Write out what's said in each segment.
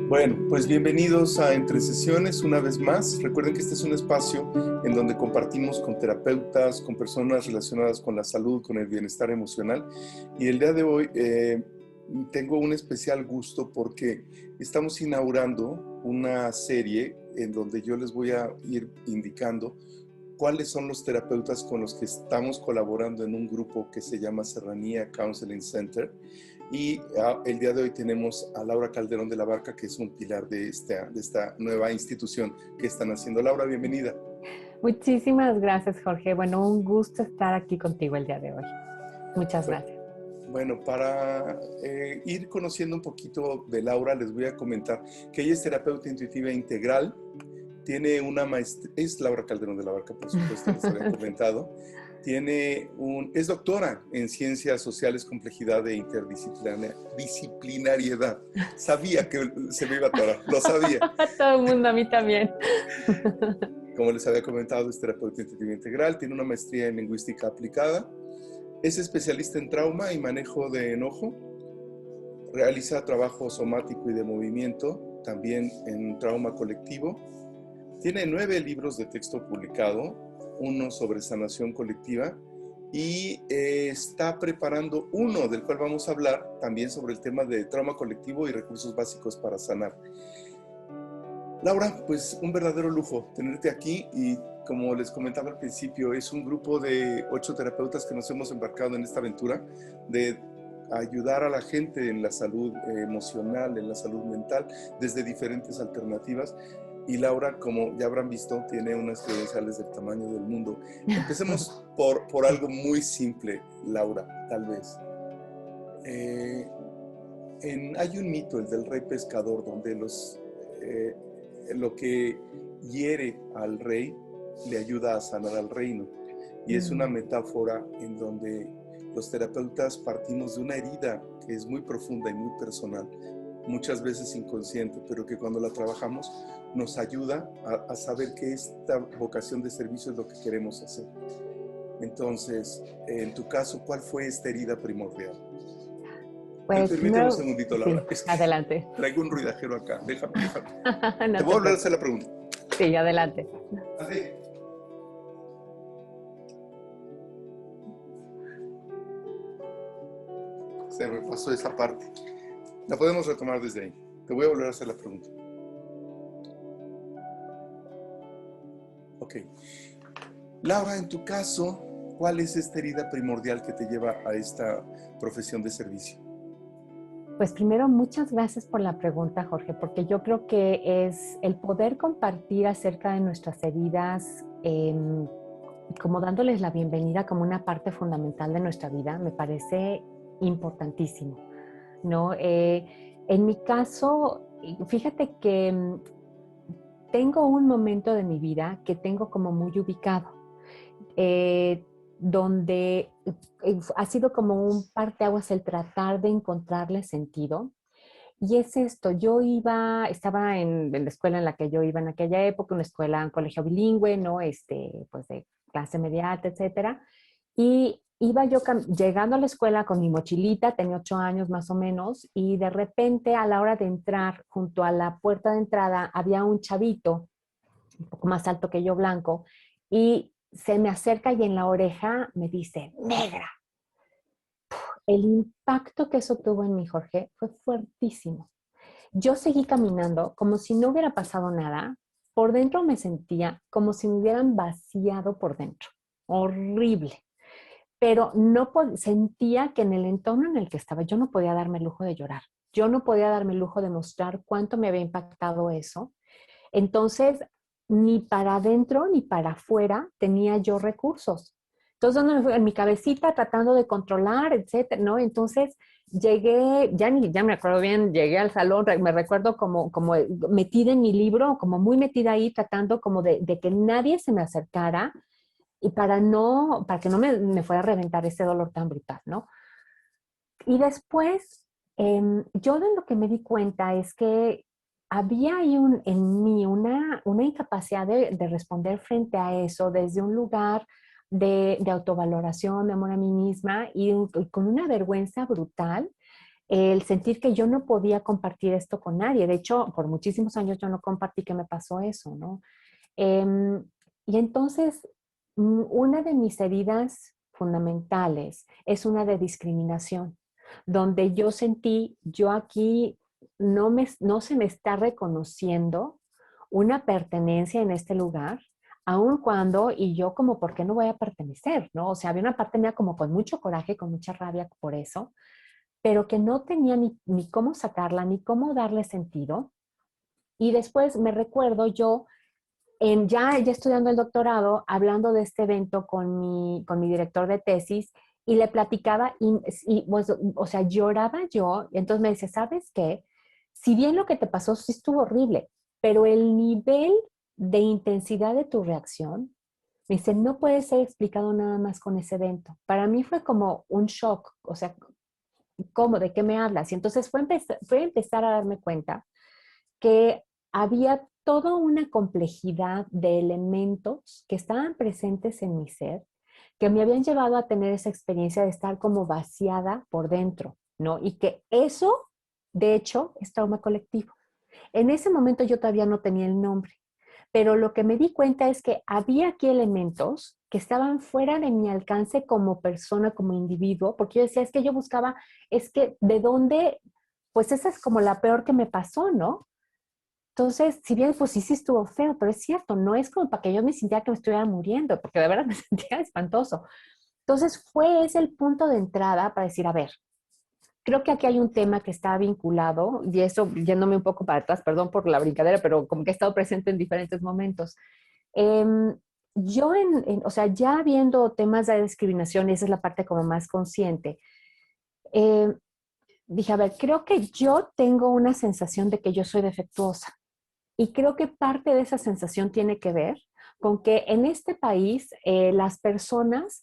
Bueno, pues bienvenidos a Entre Sesiones una vez más. Recuerden que este es un espacio en donde compartimos con terapeutas, con personas relacionadas con la salud, con el bienestar emocional. Y el día de hoy tengo un especial gusto porque estamos inaugurando una serie en donde yo les voy a ir indicando cuáles son los terapeutas con los que estamos colaborando en un grupo que se llama Serranía Counseling Center. Y el día de hoy tenemos a Laura Calderón de la Barca, que es un pilar de esta nueva institución que están haciendo. Laura, bienvenida. Muchísimas gracias, Jorge. Bueno, un gusto estar aquí contigo el día de hoy. Muchas gracias. Bueno, para ir conociendo un poquito de Laura, les voy a comentar que ella es terapeuta intuitiva integral. Tiene una maestría, es Laura Calderón de la Barca, por supuesto, les había comentado. Es doctora en Ciencias Sociales, Complejidad e Interdisciplinariedad. Sabía que se me iba a atorar, lo sabía. Todo el mundo, a mí también. Como les había comentado, es terapeuta intuitiva integral, tiene una maestría en lingüística aplicada, es especialista en trauma y manejo de enojo, realiza trabajo somático y de movimiento, también en trauma colectivo. Tiene 9 libros de texto publicado, uno sobre sanación colectiva, y está preparando uno del cual vamos a hablar también sobre el tema de trauma colectivo y recursos básicos para sanar. Laura, pues un verdadero lujo tenerte aquí y como les comentaba al principio, es un grupo de 8 terapeutas que nos hemos embarcado en esta aventura de ayudar a la gente en la salud emocional, en la salud mental, desde diferentes alternativas. Y Laura, como ya habrán visto, tiene unas credenciales del tamaño del mundo. Empecemos por algo muy simple, Laura, tal vez. Hay un mito, el del rey pescador, donde lo que hiere al rey le ayuda a sanar al reino. Y es una metáfora en donde los terapeutas partimos de una herida que es muy profunda y muy personal, muchas veces inconsciente, pero que cuando la trabajamos nos ayuda a saber que esta vocación de servicio es lo que queremos hacer. Entonces, en tu caso, ¿cuál fue esta herida primordial? Pues Permíteme un primero, segundito, Laura. sí, Es que adelante. traigo un ruidajero acá. Déjame. Te No voy a te volver a hacer preocupes. la pregunta. Sí, adelante. Así. Se me pasó esa parte. La podemos retomar desde ahí. Te voy a volver a hacer la pregunta. Ok. Laura, en tu caso, ¿cuál es esta herida primordial que te lleva a esta profesión de servicio? Pues primero, muchas gracias por la pregunta, Jorge, porque yo creo que es el poder compartir acerca de nuestras heridas, como dándoles la bienvenida como una parte fundamental de nuestra vida, me parece importantísimo, ¿no? En mi caso, fíjate que tengo un momento de mi vida que tengo como muy ubicado, eh, donde ha sido como un parteaguas el tratar de encontrarle sentido. Y es esto, estaba en la escuela en la que yo iba en aquella época, una escuela, un colegio bilingüe, ¿no? Pues de clase media alta, etcétera. Y iba yo llegando a la escuela con mi mochilita, tenía 8 años más o menos, y de repente a la hora de entrar, junto a la puerta de entrada, había un chavito, un poco más alto que yo, blanco, y se me acerca y en la oreja me dice, negra. El impacto que eso tuvo en mí, Jorge, fue fuertísimo. Yo seguí caminando como si no hubiera pasado nada. Por dentro me sentía como si me hubieran vaciado por dentro. Horrible. Pero no sentía que en el entorno en el que estaba yo no podía darme el lujo de llorar. Yo no podía darme el lujo de mostrar cuánto me había impactado eso. Entonces, ni para adentro ni para afuera tenía yo recursos. Entonces, en mi cabecita tratando de controlar, etcétera, ¿no? Entonces, llegué, ya me acuerdo bien, llegué al salón, me recuerdo como metida en mi libro, como muy metida ahí, tratando como de que nadie se me acercara y para que no me fuera a reventar ese dolor tan brutal, ¿no? Y después, yo de lo que me di cuenta es que había ahí en mí una incapacidad de responder frente a eso desde un lugar de autovaloración, de amor a mí misma y con una vergüenza brutal el sentir que yo no podía compartir esto con nadie. De hecho, por muchísimos años yo no compartí que me pasó eso, ¿no? Em, y entonces, una de mis heridas fundamentales es una de discriminación, donde yo sentí, yo aquí no se me está reconociendo una pertenencia en este lugar, aun cuando, y yo como, ¿por qué no voy a pertenecer? ¿No? O sea, había una parte mía como con mucho coraje, con mucha rabia por eso, pero que no tenía ni cómo sacarla, ni cómo darle sentido. Y después me recuerdo yo ya estudiando el doctorado, hablando de este evento con mi director de tesis, y le platicaba, pues, o sea, lloraba yo, y entonces me dice, ¿sabes qué? Si bien lo que te pasó sí estuvo horrible, pero el nivel de intensidad de tu reacción, me dice, no puede ser explicado nada más con ese evento. Para mí fue como un shock, o sea, ¿cómo? ¿De qué me hablas? Y entonces fue empezar a darme cuenta que había toda una complejidad de elementos que estaban presentes en mi ser, que me habían llevado a tener esa experiencia de estar como vaciada por dentro, ¿no? Y que eso, de hecho, es trauma colectivo. En ese momento yo todavía no tenía el nombre, pero lo que me di cuenta es que había aquí elementos que estaban fuera de mi alcance como persona, como individuo, porque yo decía, es que yo buscaba, es que de dónde, pues esa es como la peor que me pasó, ¿no? Entonces, si bien pues sí estuvo feo, pero es cierto, no es como para que yo me sintiera que me estuviera muriendo, porque de verdad me sentía espantoso. Entonces, fue ese el punto de entrada para decir, a ver, creo que aquí hay un tema que está vinculado, y eso yéndome un poco para atrás, perdón por la brincadera, pero como que he estado presente en diferentes momentos. Em, yo, o sea, ya viendo temas de discriminación, y esa es la parte como más consciente, em, dije, a ver, creo que yo tengo una sensación de que yo soy defectuosa. Y creo que parte de esa sensación tiene que ver con que en este país las personas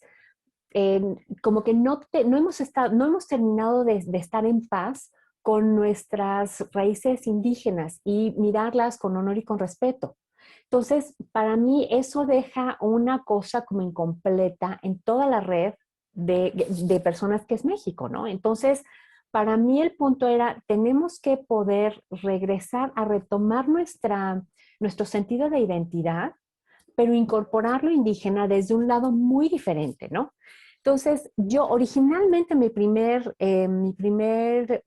eh, como que no hemos terminado de estar en paz con nuestras raíces indígenas y mirarlas con honor y con respeto. Entonces, para mí eso deja una cosa como incompleta en toda la red de personas que es México, ¿no? Entonces, para mí el punto era, tenemos que poder regresar a retomar nuestro sentido de identidad, pero incorporar lo indígena desde un lado muy diferente, ¿no? Entonces, yo originalmente mi primer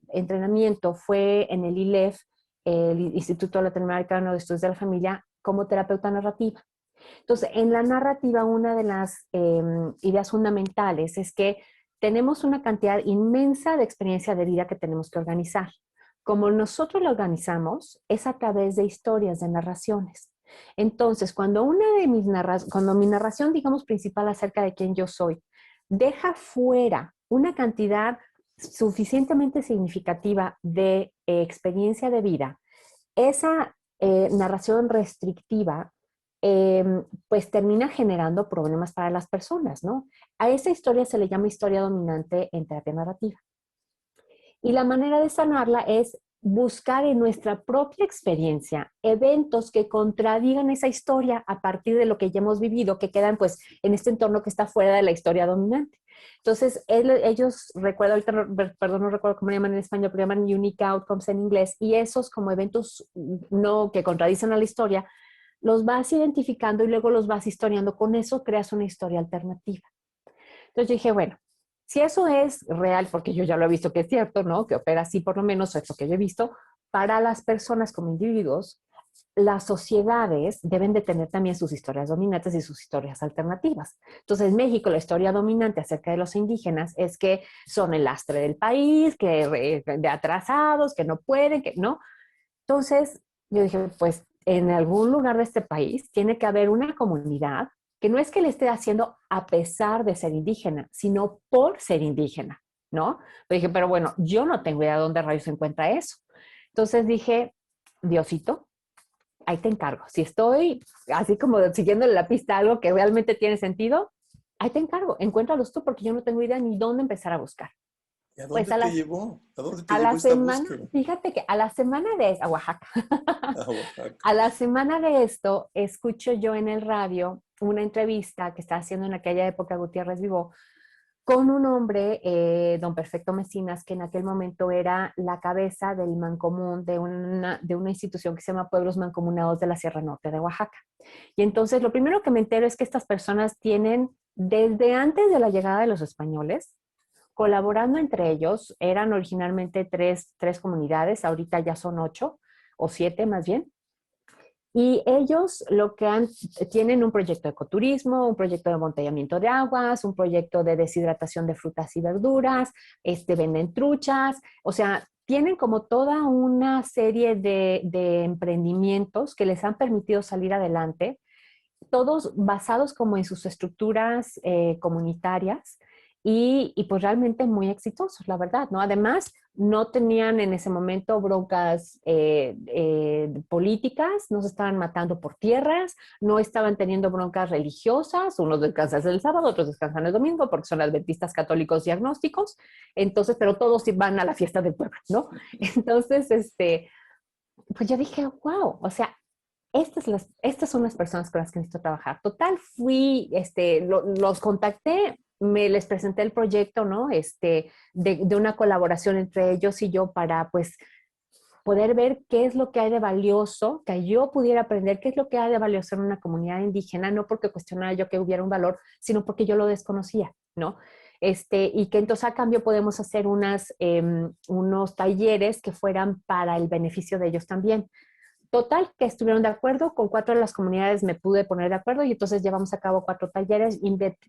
entrenamiento fue en el ILEF, el Instituto Latinoamericano de Estudios de la Familia, como terapeuta narrativa. Entonces, en la narrativa, una de las ideas fundamentales es que tenemos una cantidad inmensa de experiencia de vida que tenemos que organizar. Como nosotros la organizamos, es a través de historias, de narraciones. Entonces, cuando mi narración, digamos, principal acerca de quién yo soy, deja fuera una cantidad suficientemente significativa de experiencia de vida, esa narración restrictiva pues termina generando problemas para las personas, ¿no? A esa historia se le llama historia dominante en terapia narrativa. Y la manera de sanarla es buscar en nuestra propia experiencia eventos que contradigan esa historia a partir de lo que ya hemos vivido, que quedan pues en este entorno que está fuera de la historia dominante. Entonces, ellos, recuerdo, ahorita, perdón, no recuerdo cómo llaman en español, pero llaman unique outcomes en inglés, y esos como eventos no que contradicen a la historia, los vas identificando y luego los vas historiando. Con eso creas una historia alternativa. Entonces yo dije, bueno, si eso es real, porque yo ya lo he visto que es cierto, ¿no? Que opera así, por lo menos es lo que yo he visto, para las personas como individuos, las sociedades deben de tener también sus historias dominantes y sus historias alternativas. Entonces, en México, la historia dominante acerca de los indígenas es que son el lastre del país, que de atrasados, que no pueden, que no. Entonces, yo dije, pues en algún lugar de este país tiene que haber una comunidad que no es que le esté haciendo a pesar de ser indígena, sino por ser indígena, ¿no? Pero dije, pero bueno, yo no tengo idea de dónde rayos se encuentra eso. Entonces dije, Diosito, ahí te encargo. Si estoy así como siguiéndole la pista a algo que realmente tiene sentido, ahí te encargo. Encuéntralos tú porque yo no tengo idea ni dónde empezar a buscar. ¿Y a Pues dónde te llevó? ¿A dónde te a llevó la esta semana, búsqueda? fíjate que a la semana a Oaxaca, A Oaxaca. a la semana de esto, escucho yo en el radio una entrevista que estaba haciendo en aquella época Gutiérrez Vivó con un hombre, don Perfecto Mecinas, que en aquel momento era la cabeza del mancomún de una institución que se llama Pueblos Mancomunados de la Sierra Norte de Oaxaca. Y entonces lo primero que me entero es que estas personas tienen, desde antes de la llegada de los españoles, colaborando entre ellos, eran originalmente tres comunidades, ahorita ya son 8 o 7 más bien, y ellos tienen un proyecto de ecoturismo, un proyecto de embotellamiento de aguas, un proyecto de deshidratación de frutas y verduras, venden truchas, o sea, tienen como toda una serie de emprendimientos que les han permitido salir adelante, todos basados como en sus estructuras comunitarias y pues realmente muy exitosos, la verdad, ¿no? Además, no tenían en ese momento broncas políticas, no se estaban matando por tierras, no estaban teniendo broncas religiosas, unos descansan el sábado, otros descansan el domingo porque son adventistas católicos y agnósticos, entonces, pero todos van a la fiesta del pueblo, ¿no? Entonces, pues yo dije, wow, o sea, estas son las personas con las que necesito trabajar. Total, los contacté, les presenté el proyecto, ¿no? De una colaboración entre ellos y yo para, pues, poder ver qué es lo que hay de valioso, que yo pudiera aprender qué es lo que hay de valioso en una comunidad indígena, no porque cuestionara yo que hubiera un valor, sino porque yo lo desconocía, ¿no? Y que entonces a cambio podemos hacer unos talleres que fueran para el beneficio de ellos también. Total, que estuvieron de acuerdo, con 4 de las comunidades me pude poner de acuerdo y entonces llevamos a cabo 4 talleres,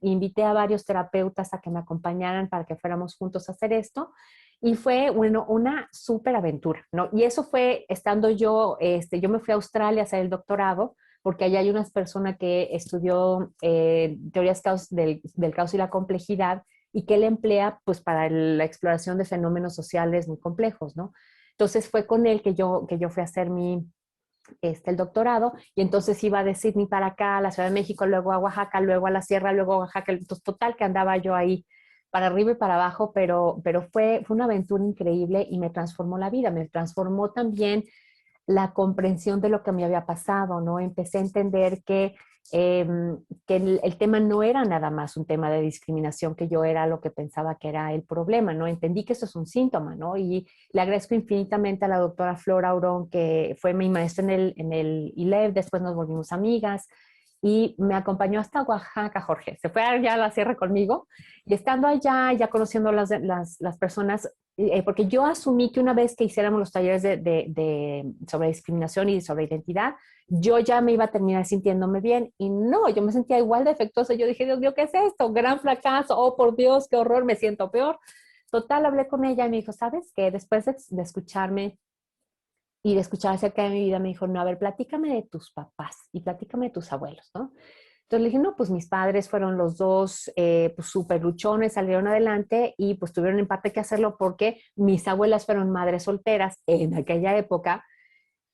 invité a varios terapeutas a que me acompañaran para que fuéramos juntos a hacer esto y fue, bueno, una súper aventura, ¿no? Y eso fue estando yo me fui a Australia a hacer el doctorado porque allá hay una persona que estudió teorías del caos y la complejidad y que él emplea pues para la exploración de fenómenos sociales muy complejos, ¿no? Entonces fue con él que yo fui a hacer el doctorado, y entonces iba de Sydney para acá, a la Ciudad de México, luego a Oaxaca, luego a la Sierra, luego a Oaxaca, entonces total que andaba yo ahí para arriba y para abajo, pero fue una aventura increíble y me transformó la vida, me transformó también la comprensión de lo que me había pasado, ¿no? Empecé a entender eh, que el tema no era nada más un tema de discriminación, que yo era lo que pensaba que era el problema, ¿no? Entendí que eso es un síntoma, ¿no? Y le agradezco infinitamente a la doctora Flora Aurón, que fue mi maestra en el ILEV, después nos volvimos amigas, y me acompañó hasta Oaxaca, Jorge. Se fue allá a la sierra conmigo y estando allá, ya conociendo las personas, porque yo asumí que una vez que hiciéramos los talleres sobre discriminación y sobre identidad, yo ya me iba a terminar sintiéndome bien y no, yo me sentía igual de defectuosa. Yo dije, Dios mío, ¿qué es esto? Gran fracaso, oh por Dios, qué horror, me siento peor. Total, hablé con ella y me dijo, ¿sabes qué? Después de escucharme y de escuchar acerca de mi vida, me dijo, no, a ver, platícame de tus papás y platícame de tus abuelos, ¿no? Entonces le dije, no, pues mis padres fueron los dos pues súper luchones, salieron adelante y pues tuvieron en parte que hacerlo porque mis abuelas fueron madres solteras en aquella época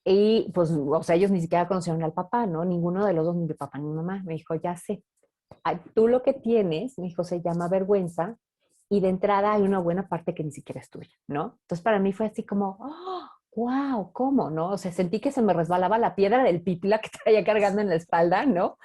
y pues, o sea, ellos ni siquiera conocieron al papá, ¿no? Ninguno de los dos, ni mi papá ni mi mamá. Me dijo, ya sé, tú lo que tienes, me dijo, se llama vergüenza y de entrada hay una buena parte que ni siquiera es tuya, ¿no? Entonces para mí fue así como, oh, wow, ¿cómo, no? O sea, sentí que se me resbalaba la piedra del pipila que traía cargando en la espalda, ¿no?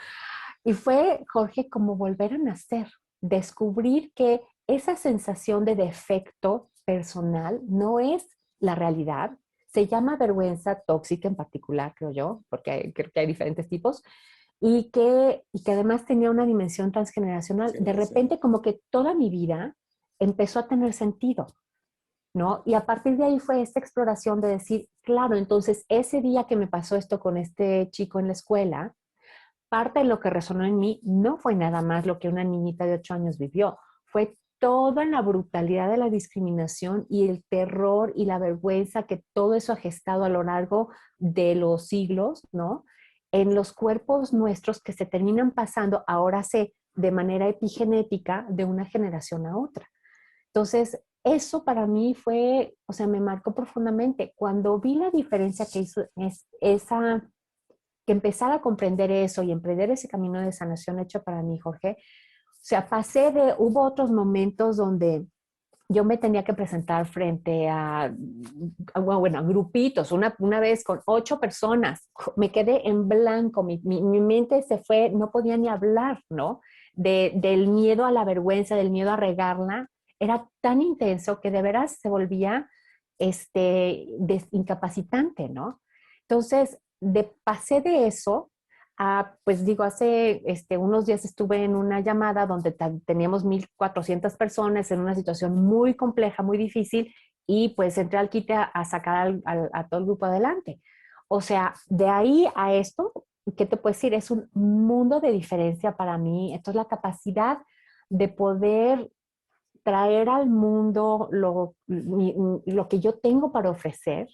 Y fue, Jorge, como volver a nacer, descubrir que esa sensación de defecto personal no es la realidad. Se llama vergüenza tóxica en particular, creo yo, porque creo que hay diferentes tipos, y que además tenía una dimensión transgeneracional. De repente, como que toda mi vida empezó a tener sentido, ¿no? Y a partir de ahí fue esta exploración de decir, claro, entonces ese día que me pasó esto con este chico en la escuela, parte de lo que resonó en mí no fue nada más lo que una niñita de 8 años vivió, fue toda la brutalidad de la discriminación y el terror y la vergüenza que todo eso ha gestado a lo largo de los siglos, ¿no? En los cuerpos nuestros que se terminan pasando, ahora sé, de manera epigenética de una generación a otra. Entonces, eso para mí fue, o sea, me marcó profundamente. Cuando vi la diferencia que hizo que empezar a comprender eso y emprender ese camino de sanación hecho para mí, Jorge, o sea, hubo otros momentos donde yo me tenía que presentar frente bueno, a grupitos, una vez con 8 personas, me quedé en blanco, mi mente se fue, no podía ni hablar, ¿no? del miedo a la vergüenza, del miedo a regarla, era tan intenso que de veras se volvía incapacitante, ¿no? Entonces, pasé de eso a, pues digo, hace unos días estuve en una llamada donde teníamos 1,400 personas en una situación muy compleja, muy difícil, y pues entré al quite a sacar a todo el grupo adelante. O sea, de ahí a esto, ¿qué te puedo decir? Es un mundo de diferencia para mí. Esto es la capacidad de poder traer al mundo lo que yo tengo para ofrecer.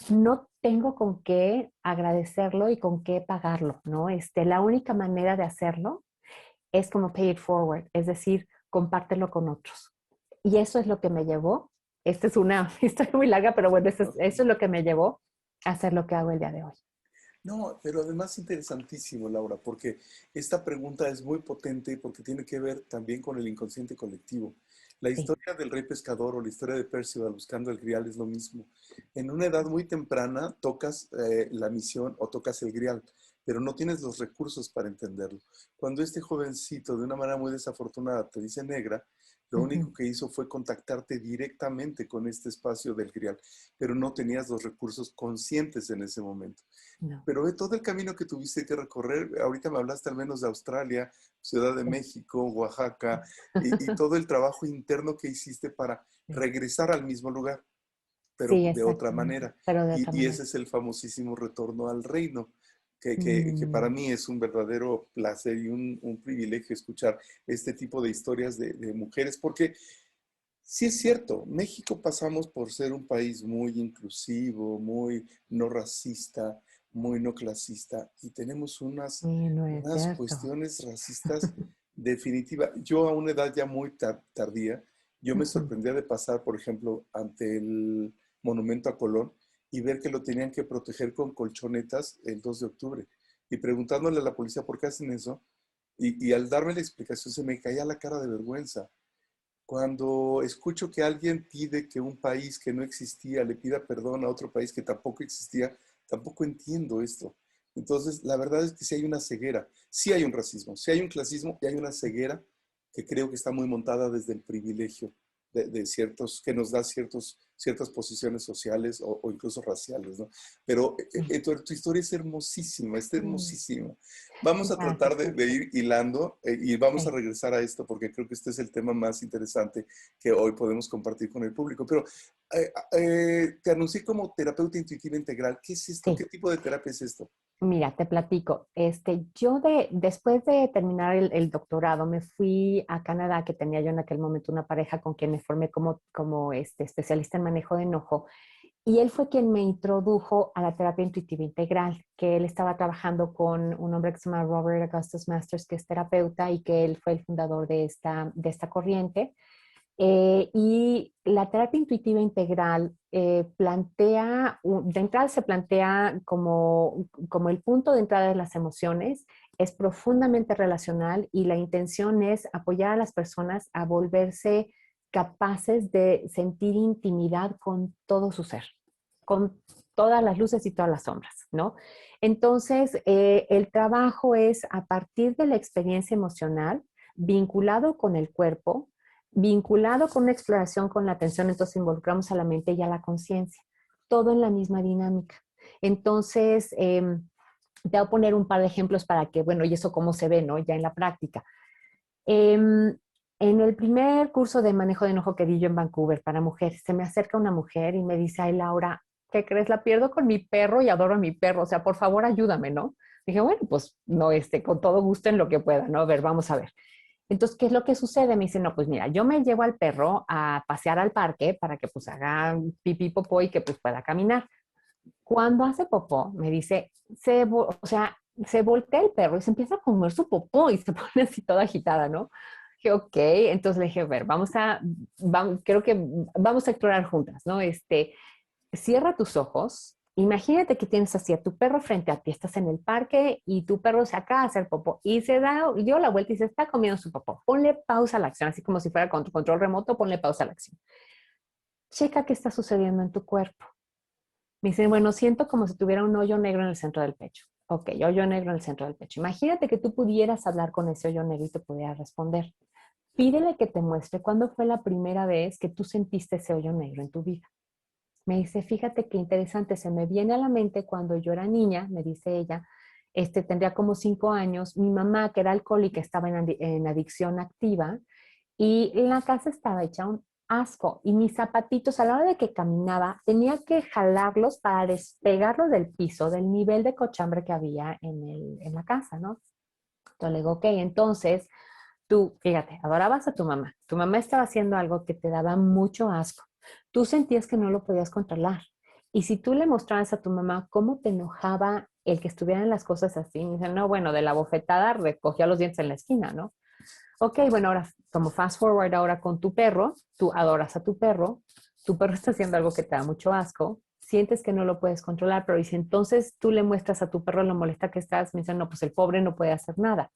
No tengo con qué agradecerlo y con qué pagarlo, ¿no? La única manera de hacerlo es como pay it forward, es decir, compártelo con otros. Y eso es lo que me llevó. Esta es una historia muy larga, pero bueno, eso es lo que me llevó a hacer lo que hago el día de hoy. No, pero además interesantísimo, Laura, porque esta pregunta es muy potente porque tiene que ver también con el inconsciente colectivo. La Sí. historia del rey pescador o la historia de Percival buscando el grial es lo mismo. En una edad muy temprana tocas la misión o tocas el grial, pero no tienes los recursos para entenderlo. Cuando este jovencito, de una manera muy desafortunada, te dice negra, lo Ujú. único que hizo fue contactarte directamente con este espacio del grial, pero no tenías los recursos conscientes en ese momento. No. Pero ve todo el camino que tuviste que recorrer. Ahorita me hablaste al menos de Australia, Ciudad de Sí. México, Oaxaca, y todo el trabajo interno que hiciste para Sí. regresar al mismo lugar, pero Sí, de otra exactamente, manera. pero de otra Y ese manera. es el famosísimo retorno al reino, que para Mm, mí es un verdadero placer y un privilegio escuchar este tipo de historias de mujeres, porque sí es cierto, México pasamos por ser un país muy inclusivo, muy no racista, muy no clasista, y tenemos sí, no es unas cierto. cuestiones racistas definitivas. Yo a una edad ya muy tardía, yo me Ujú. sorprendía de pasar, por ejemplo, ante el monumento a Colón y ver que lo tenían que proteger con colchonetas el 2 de octubre. Y preguntándole a la policía por qué hacen eso, y al darme la explicación se me caía la cara de vergüenza. Cuando escucho que alguien pide que un país que no existía le pida perdón a otro país que tampoco existía, tampoco entiendo esto. Entonces, la verdad es que sí hay una ceguera, sí hay un racismo, sí hay un clasismo y hay una ceguera que creo que está muy montada desde el privilegio de ciertos, que nos da ciertas posiciones sociales o incluso raciales, ¿no? Pero Sí. tu historia es hermosísima, está Mm, hermosísima. Vamos a tratar gracias, de Jorge. ir hilando y vamos a Sí. regresar a esto porque creo que este es el tema más interesante que hoy podemos compartir con el público. Pero te anuncié como terapeuta intuitiva integral. ¿Qué es esto? Sí. ¿Qué tipo de terapia es esto? Mira, te platico. Yo después de terminar el doctorado me fui a Canadá, que tenía yo en aquel momento una pareja con quien me formé como especialista en manejo de enojo. Y él fue quien me introdujo a la terapia intuitiva integral, que él estaba trabajando con un hombre que se llama Robert Augustus Masters, que es terapeuta y que él fue el fundador de esta corriente. Y la terapia intuitiva integral de entrada se plantea como el punto de entrada de las emociones, es profundamente relacional y la intención es apoyar a las personas a volverse capaces de sentir intimidad con todo su ser, con todas las luces y todas las sombras, ¿no? Entonces, el trabajo es a partir de la experiencia emocional, vinculado con el cuerpo, vinculado con una exploración con la atención, entonces involucramos a la mente y a la conciencia, todo en la misma dinámica. Entonces, te voy a poner un par de ejemplos para que, bueno, y eso cómo se ve, ¿no? Ya en la práctica. En el primer curso de manejo de enojo que di yo en Vancouver para mujeres, se me acerca una mujer y me dice, ay, Laura, ¿qué crees? La pierdo con mi perro y adoro a mi perro, o sea, por favor, ayúdame, ¿no? Dije, bueno, pues no, con todo gusto en lo que pueda, ¿no? A ver, vamos a ver. Entonces, ¿qué es lo que sucede? Me dice, no, pues mira, yo me llevo al perro a pasear al parque para que pues haga pipí, popó y que pues pueda caminar. Cuando hace popó, me dice, o sea, se voltea el perro y se empieza a comer su popó y se pone así toda agitada, ¿no? Dije, ok, entonces le dije, a ver, creo que vamos a explorar juntas, ¿no? Cierra tus ojos. Imagínate que tienes así a tu perro frente a ti, estás en el parque y tu perro se acaba de hacer popó y dio la vuelta y se está comiendo su popó. Ponle pausa a la acción, así como si fuera con tu control remoto, ponle pausa a la acción. Checa qué está sucediendo en tu cuerpo. Me dicen, bueno, siento como si tuviera un hoyo negro en el centro del pecho. Ok, hoyo negro en el centro del pecho. Imagínate que tú pudieras hablar con ese hoyo negro y te pudiera responder. Pídele que te muestre cuándo fue la primera vez que tú sentiste ese hoyo negro en tu vida. Me dice, fíjate qué interesante, se me viene a la mente cuando yo era niña, me dice ella, tendría como 5 años, mi mamá, que era alcohólica, estaba en adicción activa y la casa estaba hecha un asco y mis zapatitos a la hora de que caminaba tenía que jalarlos para despegarlos del piso, del nivel de cochambre que había en la casa, ¿no? Entonces le digo, ok, entonces tú, fíjate, adorabas a tu mamá estaba haciendo algo que te daba mucho asco, tú sentías que no lo podías controlar. Y si tú le mostrabas a tu mamá cómo te enojaba el que estuvieran las cosas así, me dicen, no, bueno, de la bofetada recogía los dientes en la esquina, ¿no? Ok, bueno, ahora, como fast forward ahora con tu perro, tú adoras a tu perro está haciendo algo que te da mucho asco, sientes que no lo puedes controlar, pero dice, entonces tú le muestras a tu perro lo molesta que estás, me dicen, no, pues el pobre no puede hacer nada.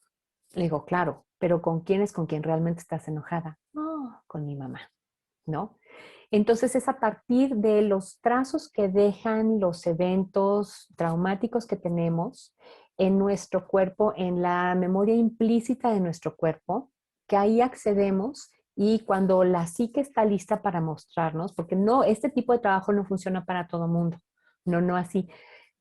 Le digo, claro, pero ¿con quién es con quien realmente estás enojada? No, con mi mamá, ¿no? Entonces es a partir de los trazos que dejan los eventos traumáticos que tenemos en nuestro cuerpo, en la memoria implícita de nuestro cuerpo, que ahí accedemos y cuando la psique está lista para mostrarnos, porque no, este tipo de trabajo no funciona para todo mundo, no, no así,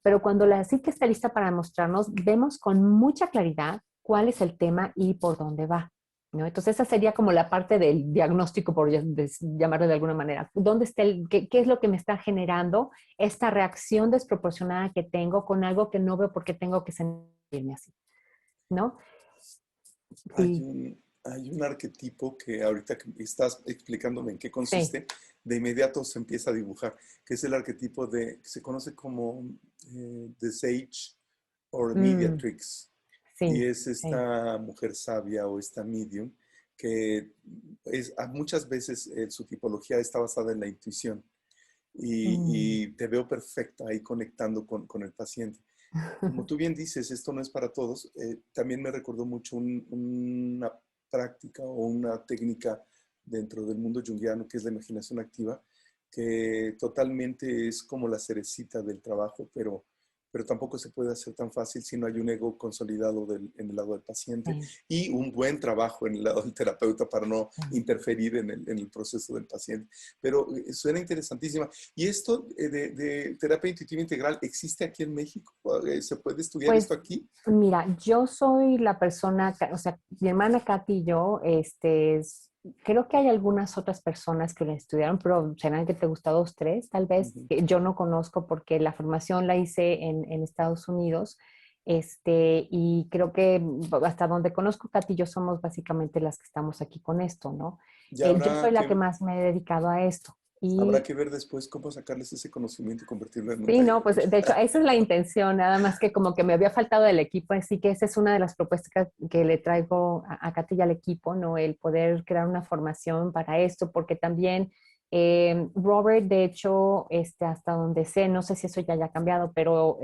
pero cuando la psique está lista para mostrarnos, vemos con mucha claridad cuál es el tema y por dónde va. ¿No? Entonces esa sería como la parte del diagnóstico, por llamarlo de alguna manera. ¿Dónde está qué es lo que me está generando esta reacción desproporcionada que tengo con algo que no veo porque tengo que sentirme así? ¿No? Sí, Hay un arquetipo que ahorita que estás explicándome en qué sí. consiste, de inmediato se empieza a dibujar, que es el arquetipo que se conoce como The Sage o Mm, Mediatrix. Y sí, es sí. esta mujer sabia o esta medium que muchas veces su tipología está basada en la intuición Mm. y te veo perfecta ahí conectando con el paciente. Como tú bien dices, esto no es para todos. También me recordó mucho una práctica o una técnica dentro del mundo junguiano que es la imaginación activa, que totalmente es como la cerecita del trabajo, pero tampoco se puede hacer tan fácil si no hay un ego consolidado en el lado del paciente Sí, y un buen trabajo en el lado del terapeuta para no sí. interferir en el proceso del paciente. Pero suena interesantísima. ¿Y esto de terapia intuitiva integral existe aquí en México? ¿Se puede estudiar esto Pues aquí? mira, yo soy la persona, o sea, mi hermana Katy y yo, creo que hay algunas otras personas que lo estudiaron, pero serán que te gusta dos, tres, tal vez, Ujú. que yo no conozco porque la formación la hice en Estados Unidos, y creo que hasta donde conozco Katy y yo somos básicamente las que estamos aquí con esto, ¿no? Y Yo soy la que más me he dedicado a esto. habrá Y que ver después cómo sacarles ese conocimiento y convertirlo en un sí, no, taller. pues de hecho, esa es la intención, nada más que como que me había faltado del equipo, así que esa es una de las propuestas que le traigo a Katy y al equipo, ¿no? El poder crear una formación para esto, porque también Robert, de hecho, hasta donde sé, no sé si eso ya haya cambiado, pero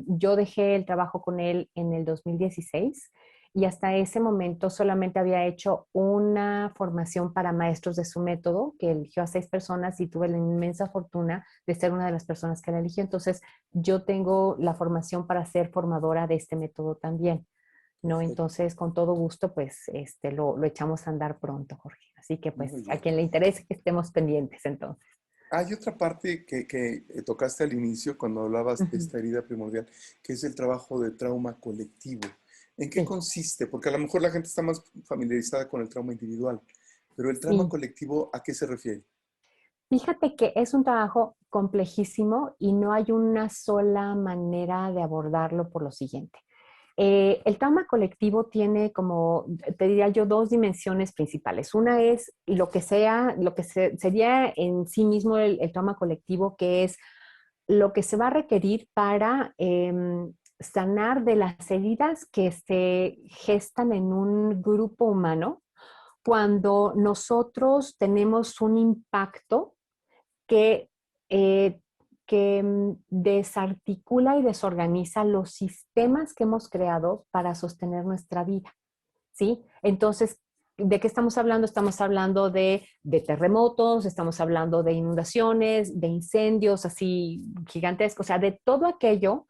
yo dejé el trabajo con él en el 2016 y hasta ese momento solamente había hecho una formación para maestros de su método, que eligió a 6 personas y tuve la inmensa fortuna de ser una de las personas que la eligió. Entonces, yo tengo la formación para ser formadora de este método también, ¿no? Perfecto, Entonces, con todo gusto, pues, lo echamos a andar pronto, Jorge. Así que, muy pues, a bien. quien le interese que estemos pendientes, entonces. Hay otra parte que tocaste al inicio cuando hablabas de Ujú. esta herida primordial, que es el trabajo de trauma colectivo. ¿En qué Sí, consiste? Porque a lo mejor la gente está más familiarizada con el trauma individual, pero el trauma sí. colectivo, ¿a qué se refiere? Fíjate que es un trabajo complejísimo y no hay una sola manera de abordarlo por lo siguiente. El trauma colectivo tiene como, te diría yo, dos dimensiones principales. Una es sería en sí mismo el trauma colectivo, que es lo que se va a requerir para sanar de las heridas que se gestan en un grupo humano cuando nosotros tenemos un impacto que, eh, que desarticula y desorganiza los sistemas que hemos creado para sostener nuestra vida, ¿sí? Entonces, ¿De qué estamos hablando? Estamos hablando de terremotos, estamos hablando de inundaciones, de incendios así gigantescos, o sea, de todo aquello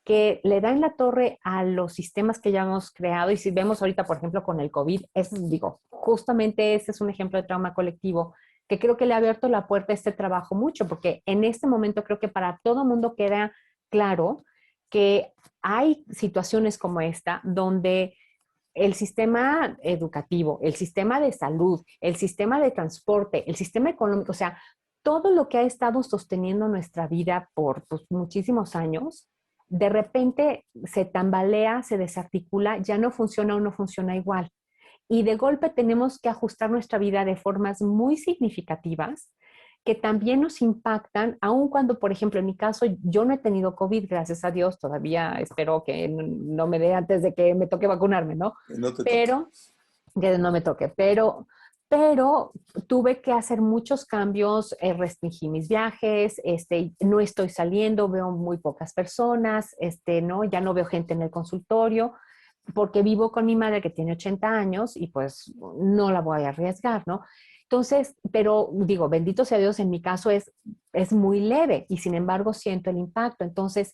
que le da en la torre a los sistemas que ya hemos creado. Y si vemos ahorita, por ejemplo, con el COVID, digo, justamente ese es un ejemplo de trauma colectivo que creo que le ha abierto la puerta a este trabajo mucho, porque en este momento creo que para todo mundo queda claro que hay situaciones como esta donde el sistema educativo, el sistema de salud, el sistema de transporte, el sistema económico, o sea, todo lo que ha estado sosteniendo nuestra vida por pues, muchísimos años, de repente se tambalea, se desarticula, ya no funciona o no funciona igual. Y de golpe tenemos que ajustar nuestra vida de formas muy significativas que también nos impactan, aun cuando, por ejemplo, en mi caso, yo no he tenido COVID, gracias a Dios, todavía espero que no me dé antes de que me toque vacunarme, ¿no? No te toque. Pero, que no me toque, pero tuve que hacer muchos cambios, restringí mis viajes, no estoy saliendo, veo muy pocas personas, ¿no? Ya no veo gente en el consultorio, porque vivo con mi madre que tiene 80 años y pues no la voy a arriesgar, ¿no? Entonces, pero digo, bendito sea Dios, en mi caso es muy leve y sin embargo siento el impacto. Entonces,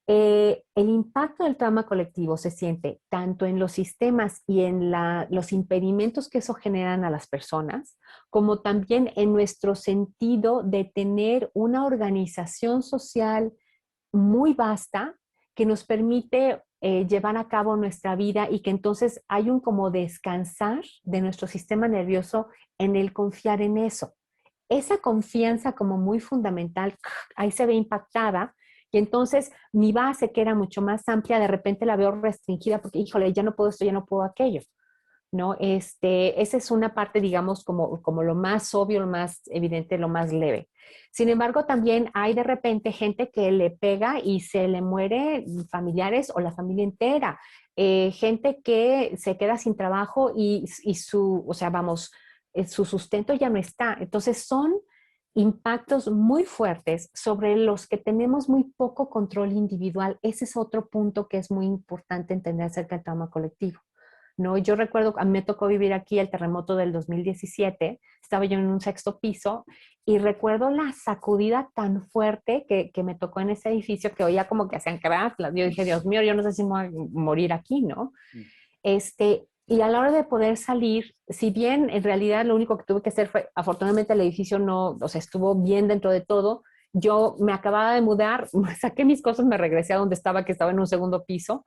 el impacto del trauma colectivo se siente tanto en los sistemas y en los impedimentos que eso generan a las personas, como también en nuestro sentido de tener una organización social muy vasta que nos permite llevar a cabo nuestra vida y que entonces hay un como descansar de nuestro sistema nervioso en el confiar en eso. Esa confianza como muy fundamental, ahí se ve impactada y entonces mi base, que era mucho más amplia, de repente la veo restringida porque, híjole, ya no puedo esto, ya no puedo aquello. ¿No? Esa es una parte, digamos, como lo más obvio, lo más evidente, lo más leve. Sin embargo, también hay de repente gente que le pega y se le muere familiares o la familia entera. Gente que se queda sin trabajo y o sea, vamos, su sustento ya no está. Entonces son impactos muy fuertes sobre los que tenemos muy poco control individual. Ese es otro punto que es muy importante entender acerca del trauma colectivo. ¿No? Yo recuerdo, a mí me tocó vivir aquí el terremoto del 2017, estaba yo en un sexto piso y recuerdo la sacudida tan fuerte que me tocó en ese edificio que oía como que hacían cracks. Yo dije, Dios mío, yo no sé si me voy a morir aquí, ¿no? Y a la hora de poder salir, si bien en realidad lo único que tuve que hacer fue, afortunadamente el edificio no, o sea, estuvo bien dentro de todo, yo me acababa de mudar, saqué mis cosas, me regresé a donde estaba, que estaba en un segundo piso,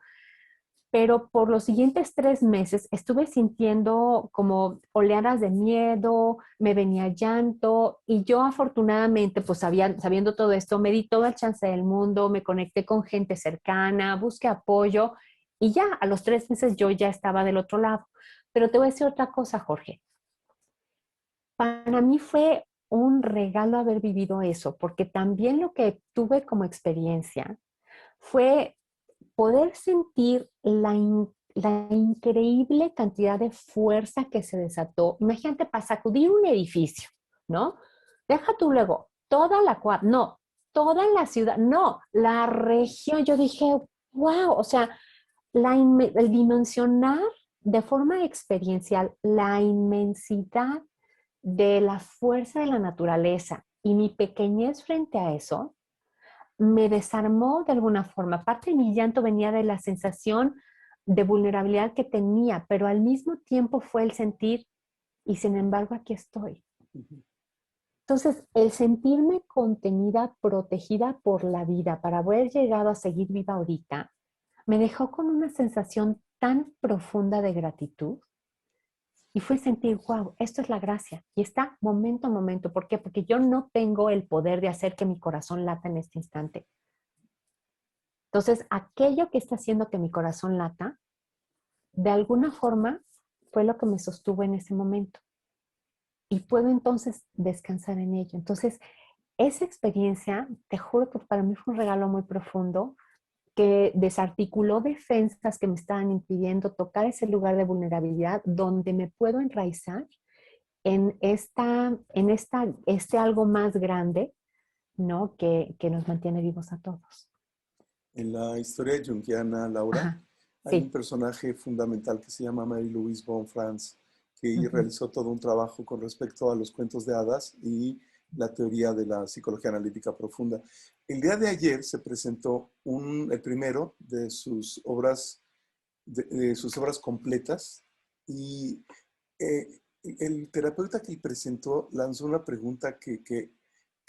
pero por los siguientes 3 meses estuve sintiendo como oleadas de miedo, me venía llanto y yo afortunadamente, pues sabiendo todo esto, me di todo el chance del mundo, me conecté con gente cercana, busqué apoyo y ya a los 3 meses yo ya estaba del otro lado. Pero te voy a decir otra cosa, Jorge. Para mí fue un regalo haber vivido eso, porque también lo que tuve como experiencia fue poder sentir la increíble cantidad de fuerza que se desató. Imagínate para sacudir un edificio, ¿no? Deja tú luego, toda la cuadra, no, toda la ciudad, no, la región. Yo dije, wow, o sea, el dimensionar de forma experiencial la inmensidad de la fuerza de la naturaleza y mi pequeñez frente a eso, me desarmó de alguna forma. Parte de mi llanto venía de la sensación de vulnerabilidad que tenía, pero al mismo tiempo fue el sentir, y sin embargo aquí estoy. Entonces, el sentirme contenida, protegida por la vida para haber llegado a seguir viva ahorita, me dejó con una sensación tan profunda de gratitud y fue sentir, wow, esto es la gracia. Y está momento a momento. ¿Por qué? Porque yo no tengo el poder de hacer que mi corazón lata en este instante. Entonces, aquello que está haciendo que mi corazón lata, de alguna forma, fue lo que me sostuvo en ese momento. Y puedo entonces descansar en ello. Entonces, esa experiencia, te juro que para mí fue un regalo muy profundo, que desarticuló defensas que me estaban impidiendo tocar ese lugar de vulnerabilidad donde me puedo enraizar en este algo más grande, ¿no? Que nos mantiene vivos a todos. En la historia junguiana, Laura, Ajá, hay un sí. personaje fundamental que se llama Marie-Louise von Franz, que realizó todo un trabajo con respecto a los cuentos de hadas y la teoría de la psicología analítica profunda. El día de ayer se presentó el primero de sus obras completas, y el terapeuta que presentó lanzó una pregunta que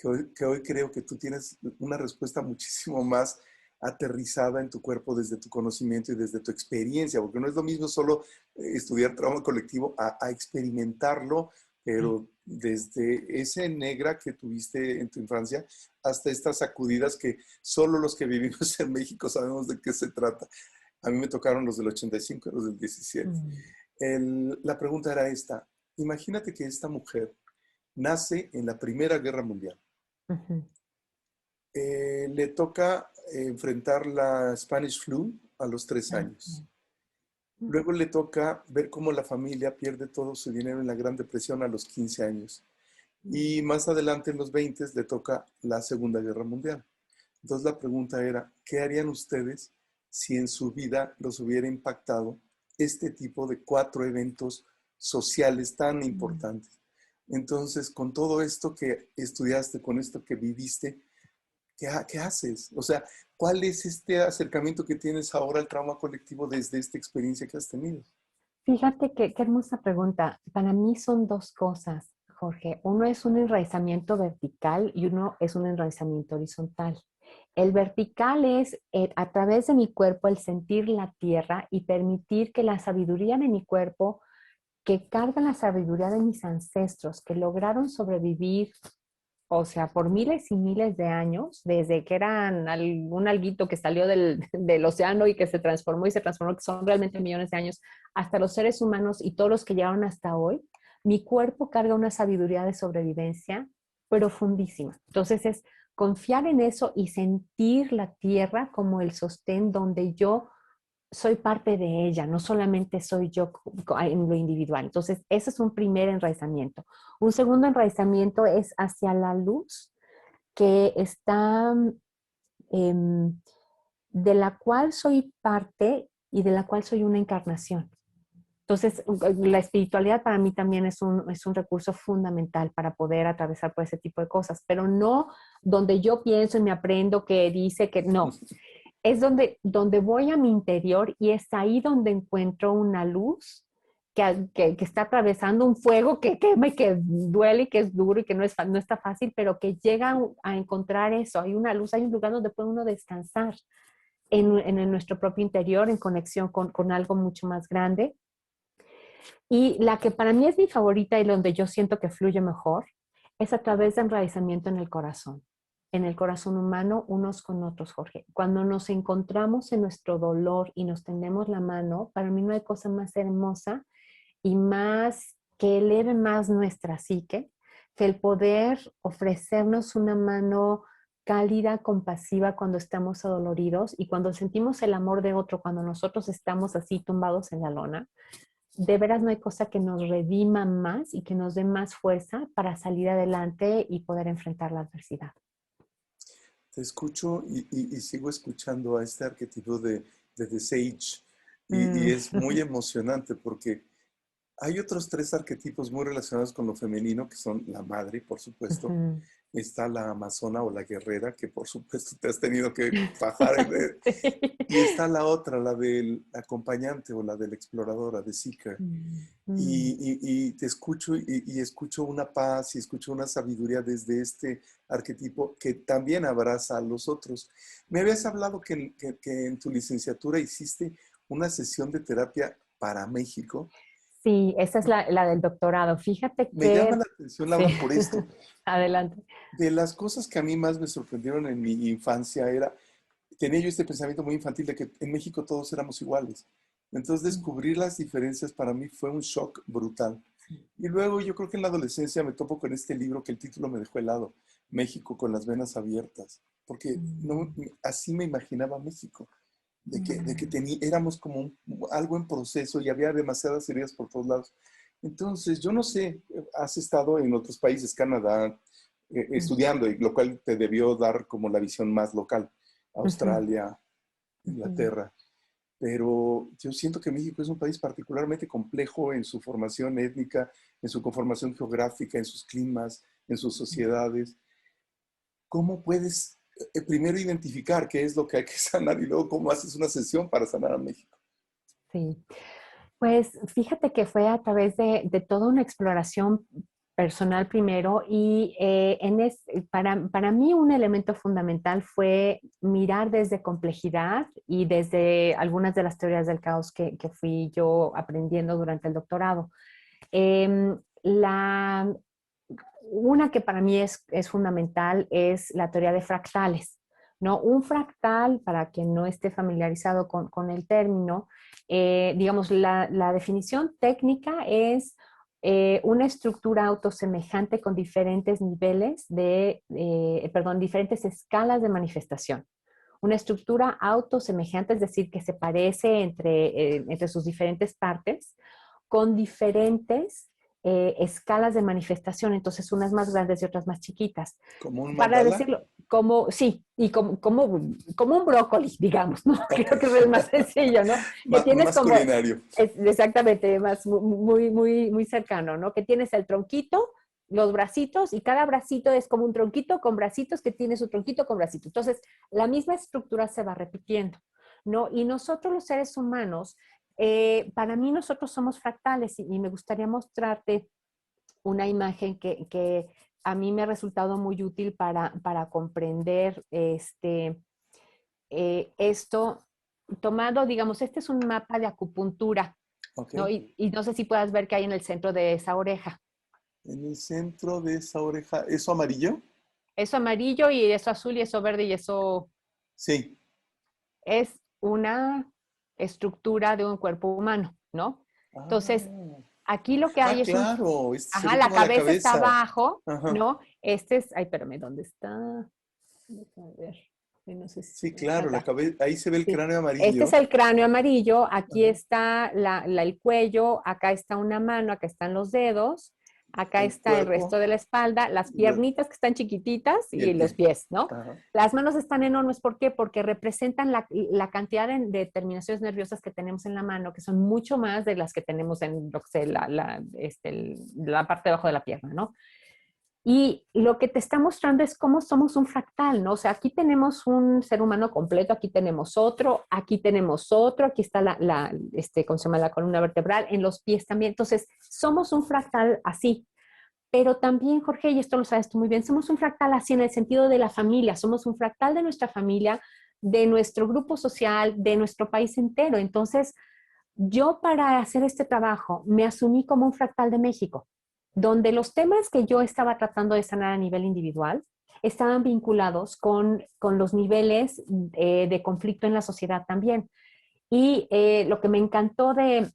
hoy creo que tú tienes una respuesta muchísimo más aterrizada en tu cuerpo desde tu conocimiento y desde tu experiencia, porque no es lo mismo solo estudiar trauma colectivo a experimentarlo, pero desde ese negra que tuviste en tu infancia hasta estas sacudidas que solo los que vivimos en México sabemos de qué se trata. A mí me tocaron los del 85 y los del 17. La pregunta era esta. Imagínate que esta mujer nace en la Primera Guerra Mundial. Le toca enfrentar la Spanish Flu a los 3 años. Luego le toca ver cómo la familia pierde todo su dinero en la Gran Depresión a los 15 años. Y más adelante, en los 20, le toca la Segunda Guerra Mundial. Entonces la pregunta era, ¿qué harían ustedes si en su vida los hubiera impactado este tipo de 4 eventos sociales tan importantes? Entonces, con todo esto que estudiaste, con esto que viviste, ¿qué haces? O sea, ¿cuál es este acercamiento que tienes ahora al trauma colectivo desde esta experiencia que has tenido? Fíjate qué hermosa pregunta. Para mí son dos cosas, Jorge. Uno es un enraizamiento vertical y uno es un enraizamiento horizontal. El vertical es a través de mi cuerpo el sentir la tierra y permitir que la sabiduría de mi cuerpo, que carga la sabiduría de mis ancestros, que lograron sobrevivir, o sea, por miles y miles de años, desde que eran un alguito que salió del océano y que se transformó, que son realmente millones de años, hasta los seres humanos y todos los que llegaron hasta hoy, mi cuerpo carga una sabiduría de sobrevivencia profundísima. Entonces es confiar en eso y sentir la tierra como el sostén donde yo soy parte de ella, no solamente soy yo en lo individual. Entonces, ese es un primer enraizamiento. Un segundo enraizamiento es hacia la luz, que está, em, de la cual soy parte y de la cual soy una encarnación. Entonces, la espiritualidad para mí también es un recurso fundamental para poder atravesar por ese tipo de cosas, pero no donde yo pienso y me aprendo que dice que no, es donde voy a mi interior y es ahí donde encuentro una luz que está atravesando un fuego que quema y que duele y que es duro y que no está fácil, pero que llega a encontrar eso. Hay una luz, hay un lugar donde puede uno descansar en nuestro propio interior, en conexión con algo mucho más grande. Y la que para mí es mi favorita y donde yo siento que fluye mejor es a través de enraizamiento en el corazón humano unos con otros, Jorge. Cuando nos encontramos en nuestro dolor y nos tendemos la mano, para mí no hay cosa más hermosa y más que eleve más nuestra psique que el poder ofrecernos una mano cálida, compasiva cuando estamos adoloridos y cuando sentimos el amor de otro, cuando nosotros estamos así tumbados en la lona. De veras no hay cosa que nos redima más y que nos dé más fuerza para salir adelante y poder enfrentar la adversidad. Te escucho y sigo escuchando a este arquetipo de The Sage, y Mm. es muy emocionante porque hay otros 3 arquetipos muy relacionados con lo femenino, que son la madre, por supuesto. Ujú. Está la amazona o la guerrera, que por supuesto te has tenido que fajar y está la otra, la del acompañante o la de la exploradora, de Seeker. Mm. Mm. Y te escucho y escucho una paz y escucho una sabiduría desde este arquetipo que también abraza a los otros. Me habías hablado que en tu licenciatura hiciste una sesión de terapia para México. Sí, esa es la del doctorado. Fíjate Me llama que, la atención, sí, Laura, por esto. adelante. De las cosas que a mí más me sorprendieron en mi infancia era, tenía yo este pensamiento muy infantil de que en México todos éramos iguales. Entonces descubrir las diferencias para mí fue un shock brutal. Y luego yo creo que en la adolescencia me topo con este libro que el título me dejó helado, México con las venas abiertas, porque no, así me imaginaba México, de que éramos como algo en proceso y había demasiadas heridas por todos lados. Entonces, yo no sé, has estado en otros países, Canadá, estudiando, y lo cual te debió dar como la visión más local, Australia, Inglaterra. pero yo siento que México es un país particularmente complejo en su formación étnica, en su conformación geográfica, en sus climas, en sus sociedades. ¿Cómo puedes primero identificar qué es lo que hay que sanar y luego cómo haces una sesión para sanar a México? Sí, pues fíjate que fue a través de toda una exploración personal primero y para mí un elemento fundamental fue mirar desde complejidad y desde algunas de las teorías del caos que fui yo aprendiendo durante el doctorado. La, una que para mí es fundamental es la teoría de fractales, ¿no? Un fractal, para quien no esté familiarizado con el término, digamos, la definición técnica es una estructura autosemejante con diferentes niveles diferentes escalas de manifestación. Una estructura autosemejante, es decir, que se parece entre sus diferentes partes, con diferentes escalas de manifestación, entonces unas más grandes y otras más chiquitas. ¿Como un Para mandala? decirlo, sí, y como un brócoli, digamos, ¿no? Ok. Creo que es más sencillo, ¿no? Que tienes Más como, culinario. exactamente, más muy cercano, ¿no? Que tienes el tronquito, los bracitos, y cada bracito es como un tronquito con bracitos que tiene su tronquito con bracitos. Entonces, la misma estructura se va repitiendo, ¿no? Y nosotros los seres humanos, para mí nosotros somos fractales y me gustaría mostrarte una imagen que a mí me ha resultado muy útil para comprender esto. Tomado, digamos, este es un mapa de acupuntura, Ok. ¿no? Y no sé si puedas ver que hay en el centro de esa oreja. En el centro de esa oreja, ¿eso amarillo? Eso amarillo y eso azul y eso verde y eso Sí. es una estructura de un cuerpo humano, ¿no? Entonces, Ah, aquí lo que hay es claro. Se ajá, ve la como la cabeza está cabeza. abajo, Ajá. ¿no? Este es, ay, espérame, ¿dónde está? Déjame ver, no sé si, Sí, claro, la acá. cabeza. Ahí se ve el Sí. cráneo Este es amarillo. el cráneo amarillo, aquí Ajá. está el cuello, acá está una mano, acá están los dedos, acá El está el cuerpo resto de la espalda, las piernitas que están chiquititas y y el los pie. pies, ¿no? Ajá. Las manos están enormes, ¿por qué? Porque representan la cantidad de terminaciones nerviosas que tenemos en la mano, que son mucho más de las que tenemos en lo que sé, la parte de abajo de la pierna, ¿no? Y lo que te está mostrando es cómo somos un fractal, ¿no? O sea, aquí tenemos un ser humano completo, aquí tenemos otro, aquí está ¿cómo se llama? La columna vertebral, en los pies también. Entonces, somos un fractal así. Pero también, Jorge, y esto lo sabes tú muy bien, somos un fractal así en el sentido de la familia, somos un fractal de nuestra familia, de nuestro grupo social, de nuestro país entero. Entonces, yo para hacer este trabajo me asumí como un fractal de México, donde los temas que yo estaba tratando de sanar a nivel individual estaban vinculados con los niveles de conflicto en la sociedad también. Y lo que me encantó de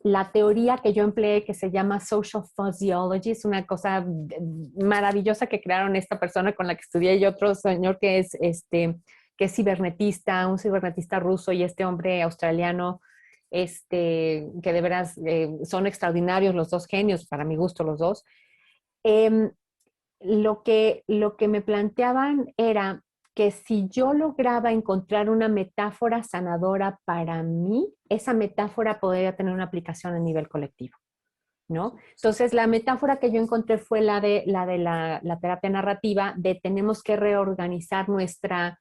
la teoría que yo empleé, que se llama Social Physiology, es una cosa maravillosa que crearon esta persona con la que estudié y otro señor que es cibernetista, un cibernetista ruso y este hombre australiano, que de veras son extraordinarios los dos genios, para mi gusto los dos. Eh, lo que me planteaban era que si yo lograba encontrar una metáfora sanadora para mí, esa metáfora podría tener una aplicación a nivel colectivo, ¿no? Entonces, la metáfora que yo encontré fue la terapia narrativa, de tenemos que reorganizar nuestra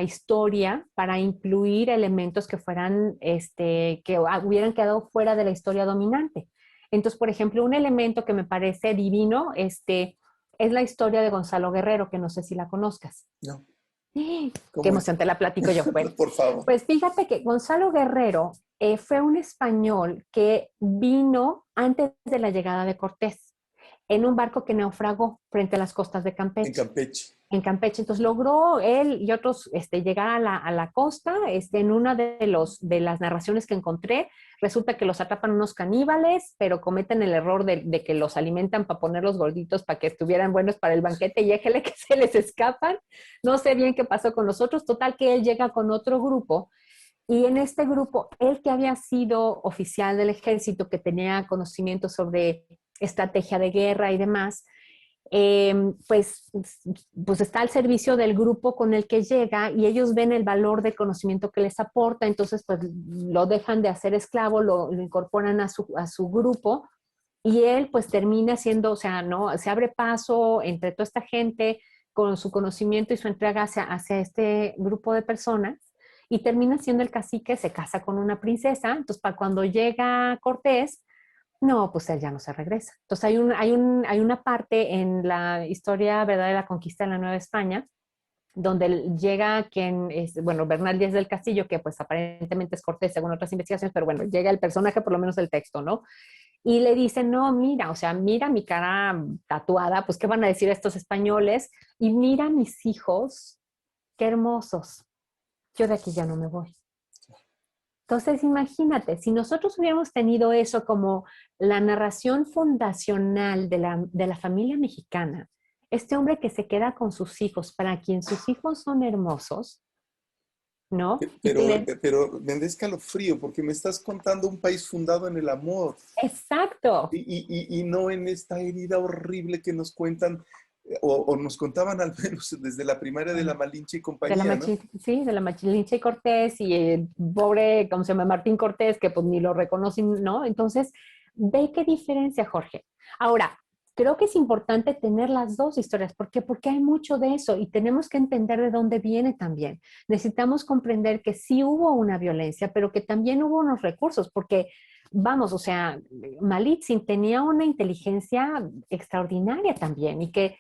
historia para incluir elementos que fueran, que hubieran quedado fuera de la historia dominante. Entonces, por ejemplo, un elemento que me parece divino, es la historia de Gonzalo Guerrero, que no sé si la conozcas. No. ¡Ah! Qué ¿Cómo es? emoción, te la platico yo. Bueno, Por favor. pues fíjate que Gonzalo Guerrero fue un español que vino antes de la llegada de Cortés en un barco que naufragó frente a las costas de En Campeche. Campeche. En Campeche. Entonces logró él y otros llegar a la costa. En una de las narraciones que encontré, resulta que los atrapan unos caníbales, pero cometen el error de que los alimentan para ponerlos gorditos para que estuvieran buenos para el banquete y éjele que se les escapan. No sé bien qué pasó con los otros. Total que él llega con otro grupo y en este grupo, él que había sido oficial del ejército, que tenía conocimiento sobre estrategia de guerra y demás, pues, pues está al servicio del grupo con el que llega y ellos ven el valor del conocimiento que les aporta, entonces pues lo dejan de hacer esclavo, lo incorporan a su grupo y él pues termina siendo, o sea, ¿no? Se abre paso entre toda esta gente con su conocimiento y su entrega hacia este grupo de personas y termina siendo el cacique, se casa con una princesa, entonces para cuando llega Cortés, no, pues él ya no se regresa. Entonces hay una parte en la historia, ¿verdad?, de la conquista de la Nueva España, donde llega quien es, bueno, Bernal Díaz del Castillo, que pues aparentemente es Cortés según otras investigaciones, pero bueno, llega el personaje por lo menos del texto, ¿no? Y le dicen, no, mira, o sea, mira mi cara tatuada, pues, ¿qué van a decir estos españoles? Y mira mis hijos, qué hermosos. Yo de aquí ya no me voy. Entonces, imagínate, si nosotros hubiéramos tenido eso como la narración fundacional de la familia mexicana, este hombre que se queda con sus hijos, para quien sus hijos son hermosos, ¿no? Y que le... Pero me da escalofrío porque me estás contando un país fundado en el amor Exacto. y no en esta herida horrible que nos cuentan o nos contaban al menos desde la primaria de la Malinche y compañía, ¿no? Sí, de la Machilinche y Cortés y el pobre, ¿cómo se llama? Martín Cortés, que pues ni lo reconocen, ¿no? Entonces, ve qué diferencia, Jorge. Ahora, creo que es importante tener las dos historias. ¿Por qué? Porque hay mucho de eso y tenemos que entender de dónde viene también. Necesitamos comprender que sí hubo una violencia, pero que también hubo unos recursos, porque vamos, o sea, Malitzin tenía una inteligencia extraordinaria también y que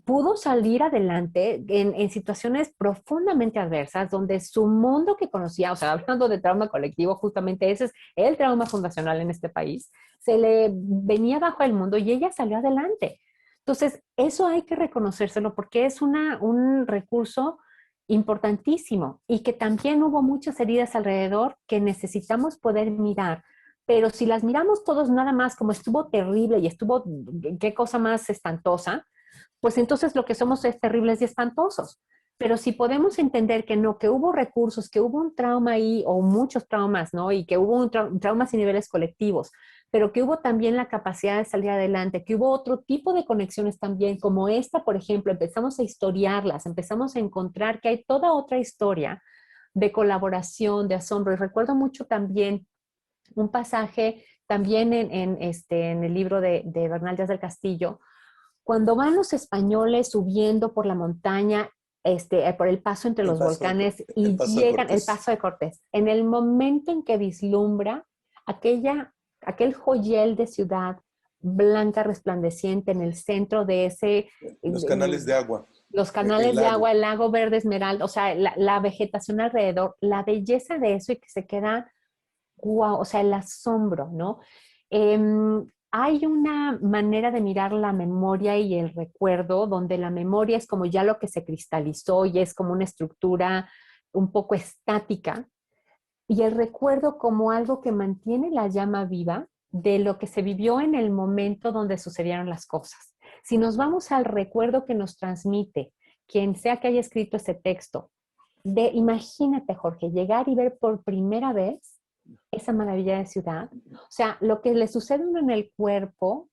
pudo salir adelante en situaciones profundamente adversas, donde su mundo que conocía, o sea, hablando de trauma colectivo, justamente ese es el trauma fundacional en este país, se le venía bajo el mundo y ella salió adelante. Entonces, eso hay que reconocérselo porque es un recurso importantísimo y que también hubo muchas heridas alrededor que necesitamos poder mirar. Pero si las miramos todos nada más como estuvo terrible y estuvo, qué cosa más espantosa, pues entonces lo que somos es terribles y espantosos. Pero si podemos entender que no, que hubo recursos, que hubo un trauma ahí, o muchos traumas, ¿no? Y que hubo traumas y niveles colectivos, pero que hubo también la capacidad de salir adelante, que hubo otro tipo de conexiones también, como esta, por ejemplo, empezamos a historiarlas, empezamos a encontrar que hay toda otra historia de colaboración, de asombro. Y recuerdo mucho también un pasaje también en el libro de Bernal Díaz del Castillo, cuando van los españoles subiendo por la montaña, por el paso entre los volcanes El y paso de llegan, el Cortés. paso de Cortés, en el momento en que vislumbra aquel joyel de ciudad blanca resplandeciente en el centro de ese, Los canales de agua, los el canales de lago. agua, el lago verde esmeralda, o sea, la vegetación alrededor, la belleza de eso y que se queda wow, o sea, el asombro, ¿no? Hay una manera de mirar la memoria y el recuerdo, donde la memoria es como ya lo que se cristalizó y es como una estructura un poco estática, y el recuerdo como algo que mantiene la llama viva de lo que se vivió en el momento donde sucedieron las cosas. Si nos vamos al recuerdo que nos transmite quien sea que haya escrito ese texto, imagínate, Jorge, llegar y ver por primera vez esa maravilla de ciudad. O sea, lo que le sucede a uno en el cuerpo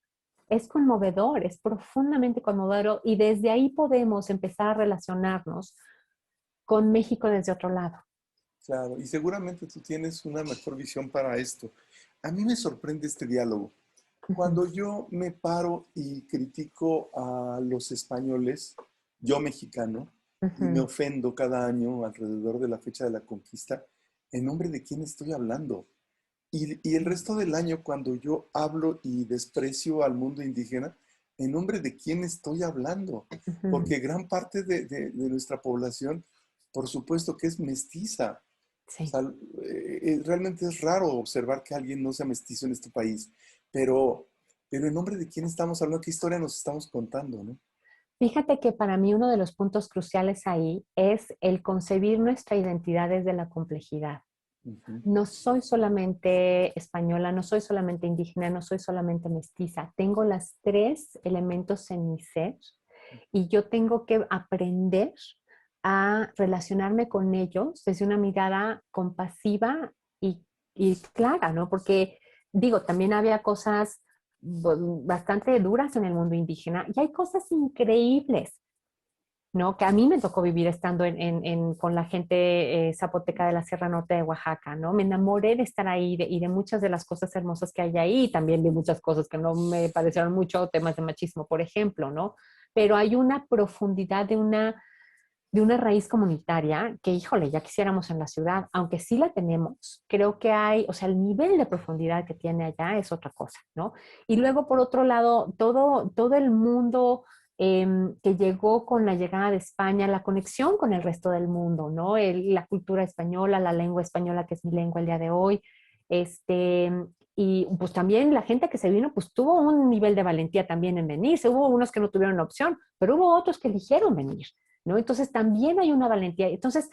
es conmovedor, es profundamente conmovedor y desde ahí podemos empezar a relacionarnos con México desde otro lado. Claro, y seguramente tú tienes una mejor visión para esto. A mí me sorprende este diálogo. Cuando yo me paro y critico a los españoles, yo mexicano, y me ofendo cada año alrededor de la fecha de la conquista, ¿en nombre de quién estoy hablando? Y el resto del año, cuando yo hablo y desprecio al mundo indígena, ¿en nombre de quién estoy hablando? Porque gran parte de nuestra población, por supuesto que es mestiza. O Sí. sea, realmente es raro observar que alguien no sea mestizo en este país, pero, pero en nombre de quién estamos hablando, qué historia nos estamos contando, ¿no? Fíjate que para mí uno de los puntos cruciales ahí es el concebir nuestra identidad desde la complejidad. Ujú. No soy solamente española, no soy solamente indígena, no soy solamente mestiza. Tengo los tres elementos en mi ser y yo tengo que aprender a relacionarme con ellos desde una mirada compasiva y clara, ¿no? Porque digo, también había cosas bastante duras en el mundo indígena y hay cosas increíbles, ¿no? Que a mí me tocó vivir estando con la gente zapoteca de la Sierra Norte de Oaxaca, ¿no? Me enamoré de estar ahí y de muchas de las cosas hermosas que hay ahí, y también de muchas cosas que no me parecieron mucho, temas de machismo, por ejemplo, ¿no? Pero hay una profundidad de una raíz comunitaria que, híjole, ya quisiéramos en la ciudad, aunque sí la tenemos, creo que hay, o sea, el nivel de profundidad que tiene allá es otra cosa, ¿no? Y luego, por otro lado, todo el mundo que llegó con la llegada de España, la conexión con el resto del mundo, ¿no? La cultura española, la lengua española, que es mi lengua el día de hoy, este, y pues también la gente que se vino, pues tuvo un nivel de valentía también en venirse. Hubo unos que no tuvieron opción, pero hubo otros que eligieron venir, ¿no? Entonces también hay una valentía. Entonces,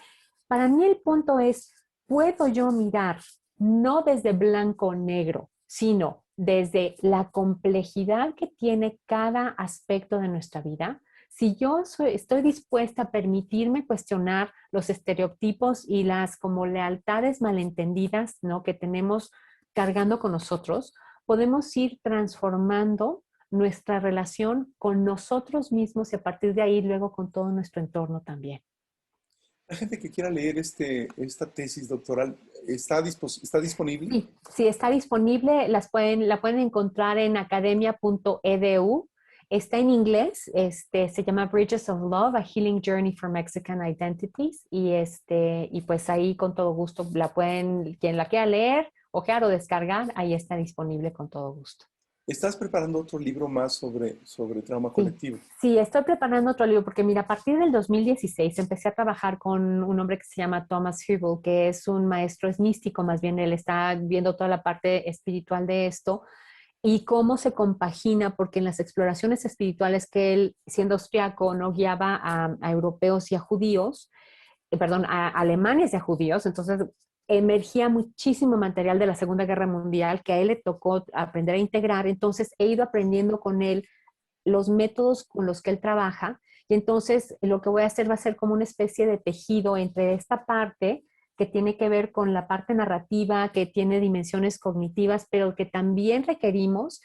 para mí el punto es, ¿puedo yo mirar no desde blanco o negro, sino desde la complejidad que tiene cada aspecto de nuestra vida? Si yo estoy dispuesta a permitirme cuestionar los estereotipos y las como lealtades malentendidas, ¿no? Que tenemos cargando con nosotros, podemos ir transformando nuestra relación con nosotros mismos y a partir de ahí luego con todo nuestro entorno también. La gente que quiera leer esta tesis doctoral, ¿está disponible? Sí, sí, está disponible, la pueden encontrar en academia.edu. Está en inglés, se llama Bridges of Love, A Healing Journey for Mexican Identities, y pues ahí con todo gusto quien la quiera leer, ojear o descargar, ahí está disponible con todo gusto. ¿Estás preparando otro libro más sobre trauma Sí, colectivo? sí, estoy preparando otro libro porque mira, a partir del 2016 empecé a trabajar con un hombre que se llama Thomas Hübl, que es un maestro, es místico más bien, él está viendo toda la parte espiritual de esto y cómo se compagina, porque en las exploraciones espirituales que él, siendo austriaco, no guiaba a europeos y a judíos, perdón, a alemanes y a judíos, entonces emergía muchísimo material de la Segunda Guerra Mundial que a él le tocó aprender a integrar, entonces he ido aprendiendo con él los métodos con los que él trabaja y entonces lo que voy a hacer va a ser como una especie de tejido entre esta parte que tiene que ver con la parte narrativa, que tiene dimensiones cognitivas, pero que también requerimos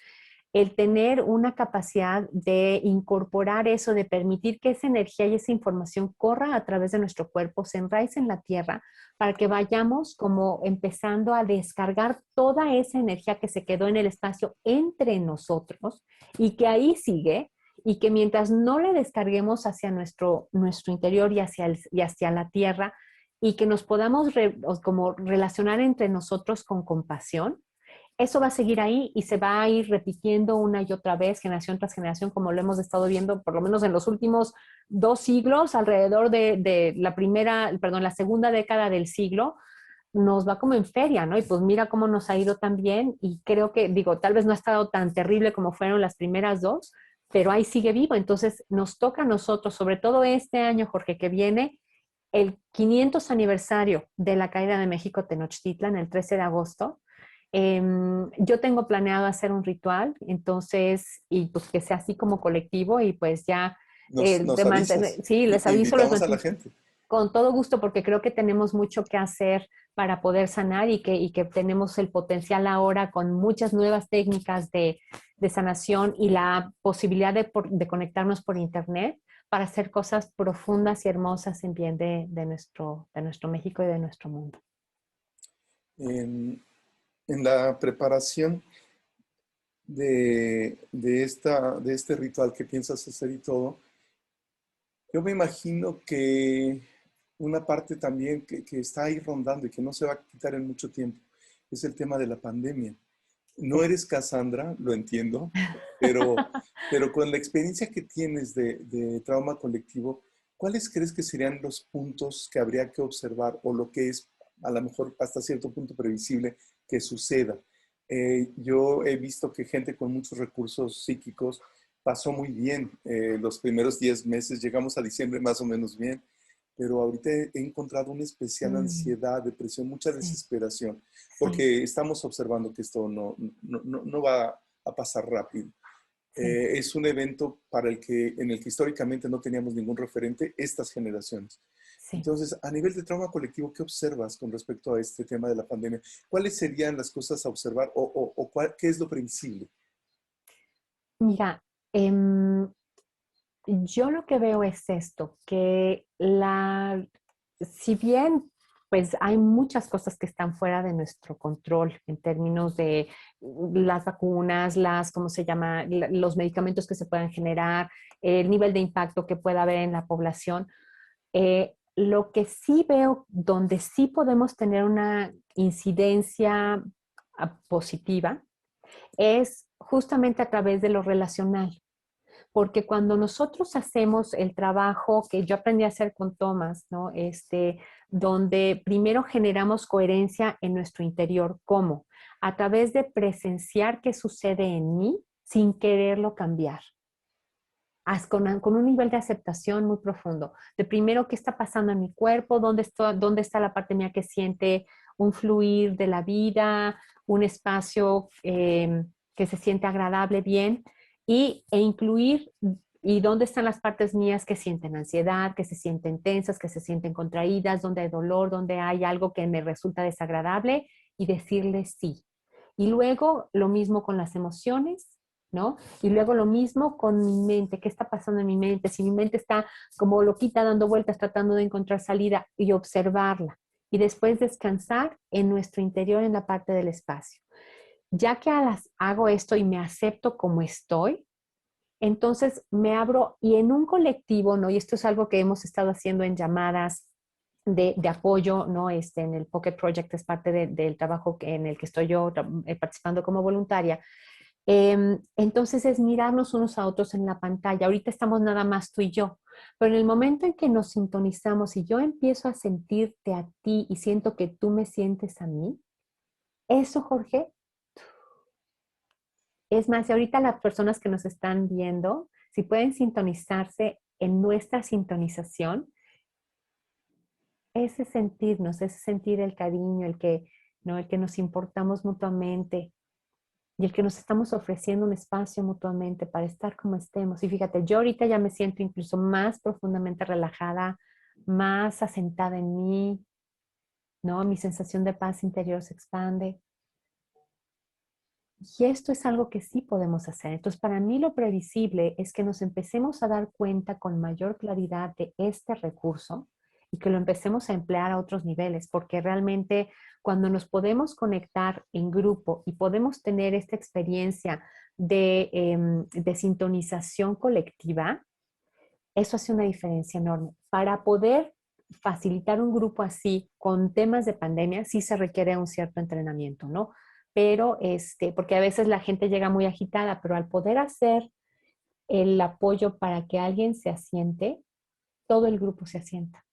el tener una capacidad de incorporar eso, de permitir que esa energía y esa información corra a través de nuestro cuerpo, se enraice en la tierra, para que vayamos como empezando a descargar toda esa energía que se quedó en el espacio entre nosotros y que ahí sigue y que mientras no le descarguemos hacia nuestro interior y hacia la tierra y que nos podamos como relacionar entre nosotros con compasión, eso va a seguir ahí y se va a ir repitiendo una y otra vez, generación tras generación, como lo hemos estado viendo por lo menos en los últimos 2 siglos, alrededor de la segunda década del siglo, nos va como en feria, ¿no? Y pues mira cómo nos ha ido tan bien y creo que, digo, tal vez no ha estado tan terrible como fueron las primeras dos, pero ahí sigue vivo. Entonces nos toca a nosotros, sobre todo este año, Jorge, que viene, el 500 aniversario de la caída de México Tenochtitlan, el 13 de agosto. Yo tengo planeado hacer un ritual, entonces, y pues que sea así como colectivo y pues ya Nos de mantener, avisas sí, les y aviso, les invitamos a la mantengo gente. con todo gusto porque creo que tenemos mucho que hacer para poder sanar y que tenemos el potencial ahora con muchas nuevas técnicas de sanación y la posibilidad de conectarnos por internet para hacer cosas profundas y hermosas en bien de nuestro México y de nuestro mundo. En, en la preparación de este ritual que piensas hacer y todo, yo me imagino que una parte también que está ahí rondando y que no se va a quitar en mucho tiempo es el tema de la pandemia. No Sí. eres Cassandra, lo entiendo, pero, pero con la experiencia que tienes de trauma colectivo, ¿cuáles crees que serían los puntos que habría que observar o lo que es a lo mejor hasta cierto punto previsible que suceda? Yo he visto que gente con muchos recursos psíquicos pasó muy bien los primeros 10 meses, llegamos a diciembre más o menos bien, pero ahorita he encontrado una especial Mm, ansiedad, depresión, mucha sí, desesperación, sí, porque estamos observando que esto no va a pasar rápido. sí, Es un evento en el que históricamente no teníamos ningún referente estas generaciones. sí. Entonces, a nivel de trauma colectivo, ¿qué observas con respecto a este tema de la pandemia? ¿Cuáles serían las cosas a observar qué es lo previsible? Mira, yo lo que veo es esto, que si bien pues hay muchas cosas que están fuera de nuestro control en términos de las vacunas, ¿cómo se llama? Los medicamentos que se puedan generar, el nivel de impacto que pueda haber en la población. Lo que sí veo, donde sí podemos tener una incidencia positiva, es justamente a través de lo relacional. Porque cuando nosotros hacemos el trabajo que yo aprendí a hacer con Tomás, ¿no? Donde primero generamos coherencia en nuestro interior, ¿cómo? A través de presenciar qué sucede en mí sin quererlo cambiar. Con un nivel de aceptación muy profundo. De primero, ¿qué está pasando en mi cuerpo? ¿Dónde está la parte mía que siente un fluir de la vida, un espacio que se siente agradable, bien? E incluir, ¿y dónde están las partes mías que sienten ansiedad, que se sienten tensas, que se sienten contraídas, donde hay dolor, donde hay algo que me resulta desagradable? Y decirle sí. Y luego lo mismo con las emociones, ¿no? Y luego lo mismo con mi mente, ¿qué está pasando en mi mente? Si mi mente está como loquita dando vueltas tratando de encontrar salida y observarla. Y después descansar en nuestro interior, en la parte del espacio. Ya que hago esto y me acepto como estoy, entonces me abro y en un colectivo, ¿no? Y esto es algo que hemos estado haciendo en llamadas de apoyo, ¿no? En el Pocket Project es parte del trabajo en el que estoy yo participando como voluntaria. Entonces es mirarnos unos a otros en la pantalla. Ahorita estamos nada más tú y yo, pero en el momento en que nos sintonizamos y yo empiezo a sentirte a ti y siento que tú me sientes a mí, eso, Jorge, es más, y ahorita las personas que nos están viendo, si pueden sintonizarse en nuestra sintonización, ese sentirnos, ese sentir el cariño, ¿no? El que nos importamos mutuamente, y el que nos estamos ofreciendo un espacio mutuamente para estar como estemos. Y fíjate, yo ahorita ya me siento incluso más profundamente relajada, más asentada en mí, ¿no? Mi sensación de paz interior se expande. Y esto es algo que sí podemos hacer. Entonces, para mí lo previsible es que nos empecemos a dar cuenta con mayor claridad de este recurso y que lo empecemos a emplear a otros niveles, porque realmente cuando nos podemos conectar en grupo y podemos tener esta experiencia de sintonización colectiva, eso hace una diferencia enorme. Para poder facilitar un grupo así con temas de pandemia, sí se requiere un cierto entrenamiento, ¿no? Pero porque a veces la gente llega muy agitada, pero al poder hacer el apoyo para que alguien se asiente, todo el grupo se asienta.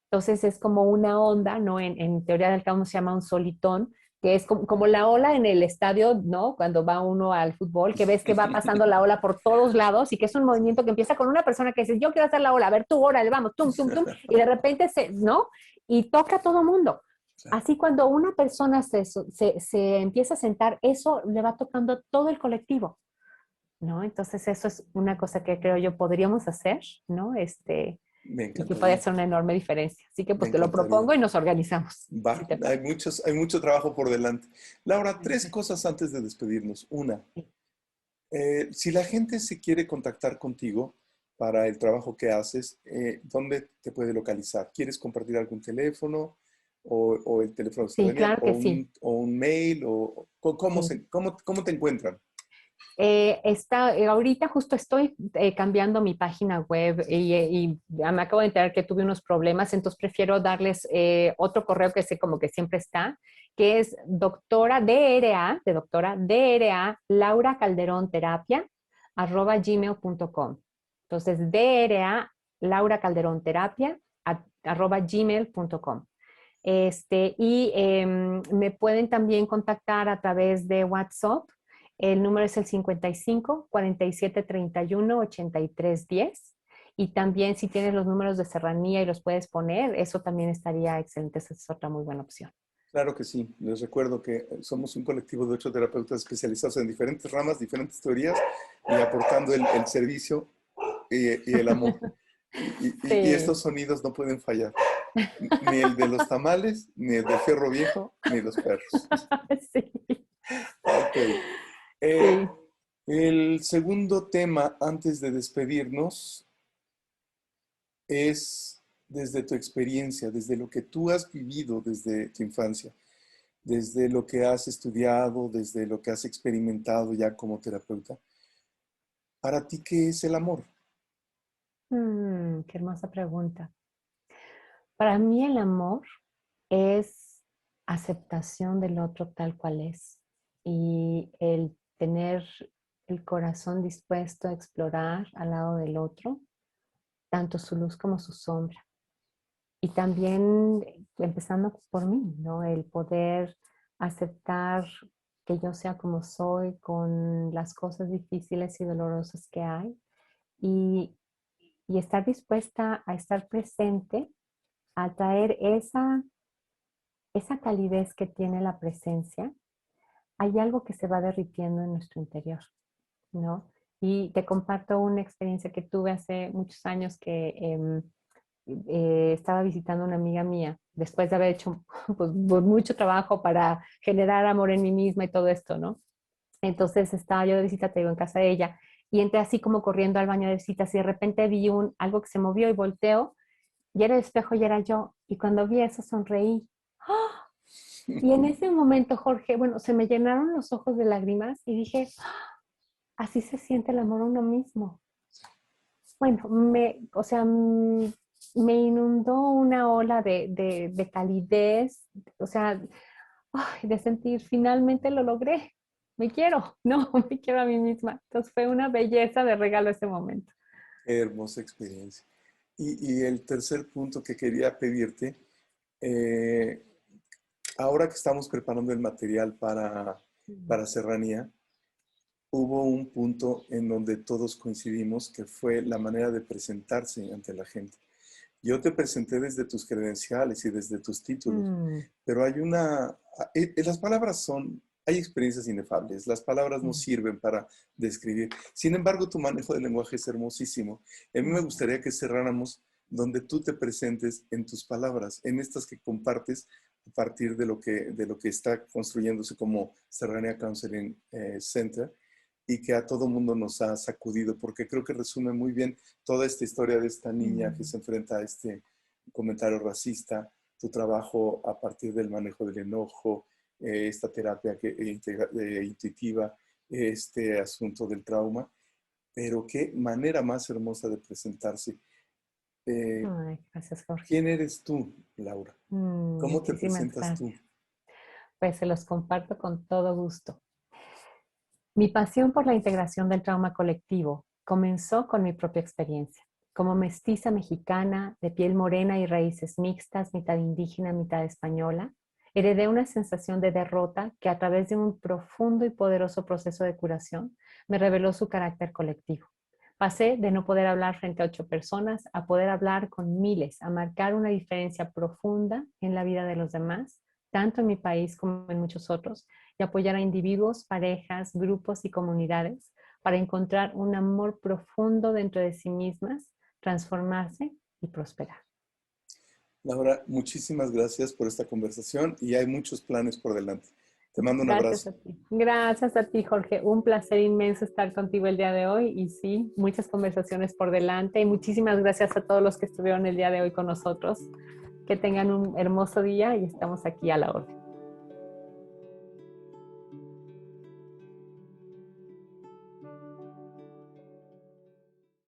Entonces es como una onda, ¿no? En teoría del caos se llama un solitón, que es como la ola en el estadio, ¿no? Cuando va uno al fútbol, que ves que va pasando la ola por todos lados y que es un movimiento que empieza con una persona que dice, yo quiero hacer la ola, a ver tú, órale, vamos, tum, tum, tum, y de repente ¿no? Y toca a todo mundo. Así cuando una persona se empieza a sentar, eso le va tocando a todo el colectivo, ¿no? Entonces eso es una cosa que creo yo podríamos hacer, ¿no? Me Y que puede encantaría, hacer una enorme diferencia. Así que me pues te lo encantaría. propongo y nos organizamos. Si Va, te parece. hay mucho trabajo por delante. Laura, tres Perfecto. cosas antes de despedirnos. Una, Sí. si la gente se quiere contactar contigo para el trabajo que haces, ¿dónde te puede localizar? ¿Quieres compartir algún teléfono o el teléfono de Sí, ciudadanía claro que sí. o un mail? O, Sí. cómo te encuentran? Ahorita justo estoy cambiando mi página web y ya me acabo de enterar que tuve unos problemas, entonces prefiero darles otro correo que sé como que siempre está, que es doctora DRA, de doctora DRA Laura Calderón Terapia @gmail.com. Entonces, DRA Laura Calderón Terapia @gmail.com. Me pueden también contactar a través de WhatsApp. El número es el 55 47 31 83 10. Y también si tienes los números de serranía y los puedes poner, eso también estaría excelente. Esa es otra muy buena opción. Claro que sí. Les recuerdo que somos un colectivo de 8 terapeutas especializados en diferentes ramas, diferentes teorías y aportando el servicio y el amor. Y Sí. estos sonidos no pueden fallar. Ni el de los tamales, ni el del fierro viejo, ni los perros. Sí. Ok. Eh, Sí. El segundo tema, antes de despedirnos, es desde tu experiencia, desde lo que tú has vivido desde tu infancia, desde lo que has estudiado, desde lo que has experimentado ya como terapeuta. Para ti, ¿qué es el amor? Qué hermosa pregunta. Para mí el amor es aceptación del otro tal cual es y el tener el corazón dispuesto a explorar al lado del otro, tanto su luz como su sombra. Y también empezando por mí, ¿no? El poder aceptar que yo sea como soy con las cosas difíciles y dolorosas que hay y, y estar dispuesta a estar presente, a traer esa calidez que tiene la presencia. Hay algo que se va derritiendo en nuestro interior, ¿no? Y te comparto una experiencia que tuve hace muchos años que estaba visitando a una amiga mía después de haber hecho pues, mucho trabajo para generar amor en mí misma y todo esto, ¿no? Entonces estaba yo de visita, te digo, en casa de ella y entré así como corriendo al baño de visitas y de repente vi algo que se movió y volteo y era el espejo y era yo. Y cuando vi eso sonreí. ¡Ah! Y en ese momento, Jorge, bueno, se me llenaron los ojos de lágrimas y dije, así se siente el amor a uno mismo. Bueno, o sea, me inundó una ola de calidez, o sea, ay, de sentir, finalmente lo logré. Me quiero, no, me quiero a mí misma. Entonces fue una belleza de regalo ese momento. Qué hermosa experiencia. Y el tercer punto que quería pedirte, eh, ahora que estamos preparando el material para Serranía, hubo un punto en donde todos coincidimos que fue la manera de presentarse ante la gente. Yo te presenté desde tus credenciales y desde tus títulos, Mm, pero las palabras hay experiencias inefables, las palabras no mm, sirven para describir. Sin embargo, tu manejo del lenguaje es hermosísimo. A mí me mm, gustaría que cerráramos donde tú te presentes en tus palabras, en estas que compartes a partir de lo que está construyéndose como Serranía Counseling Center y que a todo mundo nos ha sacudido, porque creo que resume muy bien toda esta historia de esta niña que mm. se enfrenta a este comentario racista, tu trabajo a partir del manejo del enojo, esta terapia intuitiva, este asunto del trauma, pero qué manera más hermosa de presentarse. Eh, Ay, gracias, Jorge. ¿Quién eres tú, Laura? ¿Cómo te Muchísimas presentas tú? gracias. Pues se los comparto con todo gusto. Mi pasión por la integración del trauma colectivo comenzó con mi propia experiencia. Como mestiza mexicana, de piel morena y raíces mixtas, mitad indígena, mitad española, heredé una sensación de derrota que a través de un profundo y poderoso proceso de curación me reveló su carácter colectivo. Pasé de no poder hablar frente a 8 personas a poder hablar con miles, a marcar una diferencia profunda en la vida de los demás, tanto en mi país como en muchos otros, y apoyar a individuos, parejas, grupos y comunidades para encontrar un amor profundo dentro de sí mismas, transformarse y prosperar. Laura, muchísimas gracias por esta conversación y hay muchos planes por delante. Te mando un Gracias abrazo. a ti. Gracias a ti, Jorge. Un placer inmenso estar contigo el día de hoy y sí, muchas conversaciones por delante y muchísimas gracias a todos los que estuvieron el día de hoy con nosotros. Que tengan un hermoso día y estamos aquí a la orden.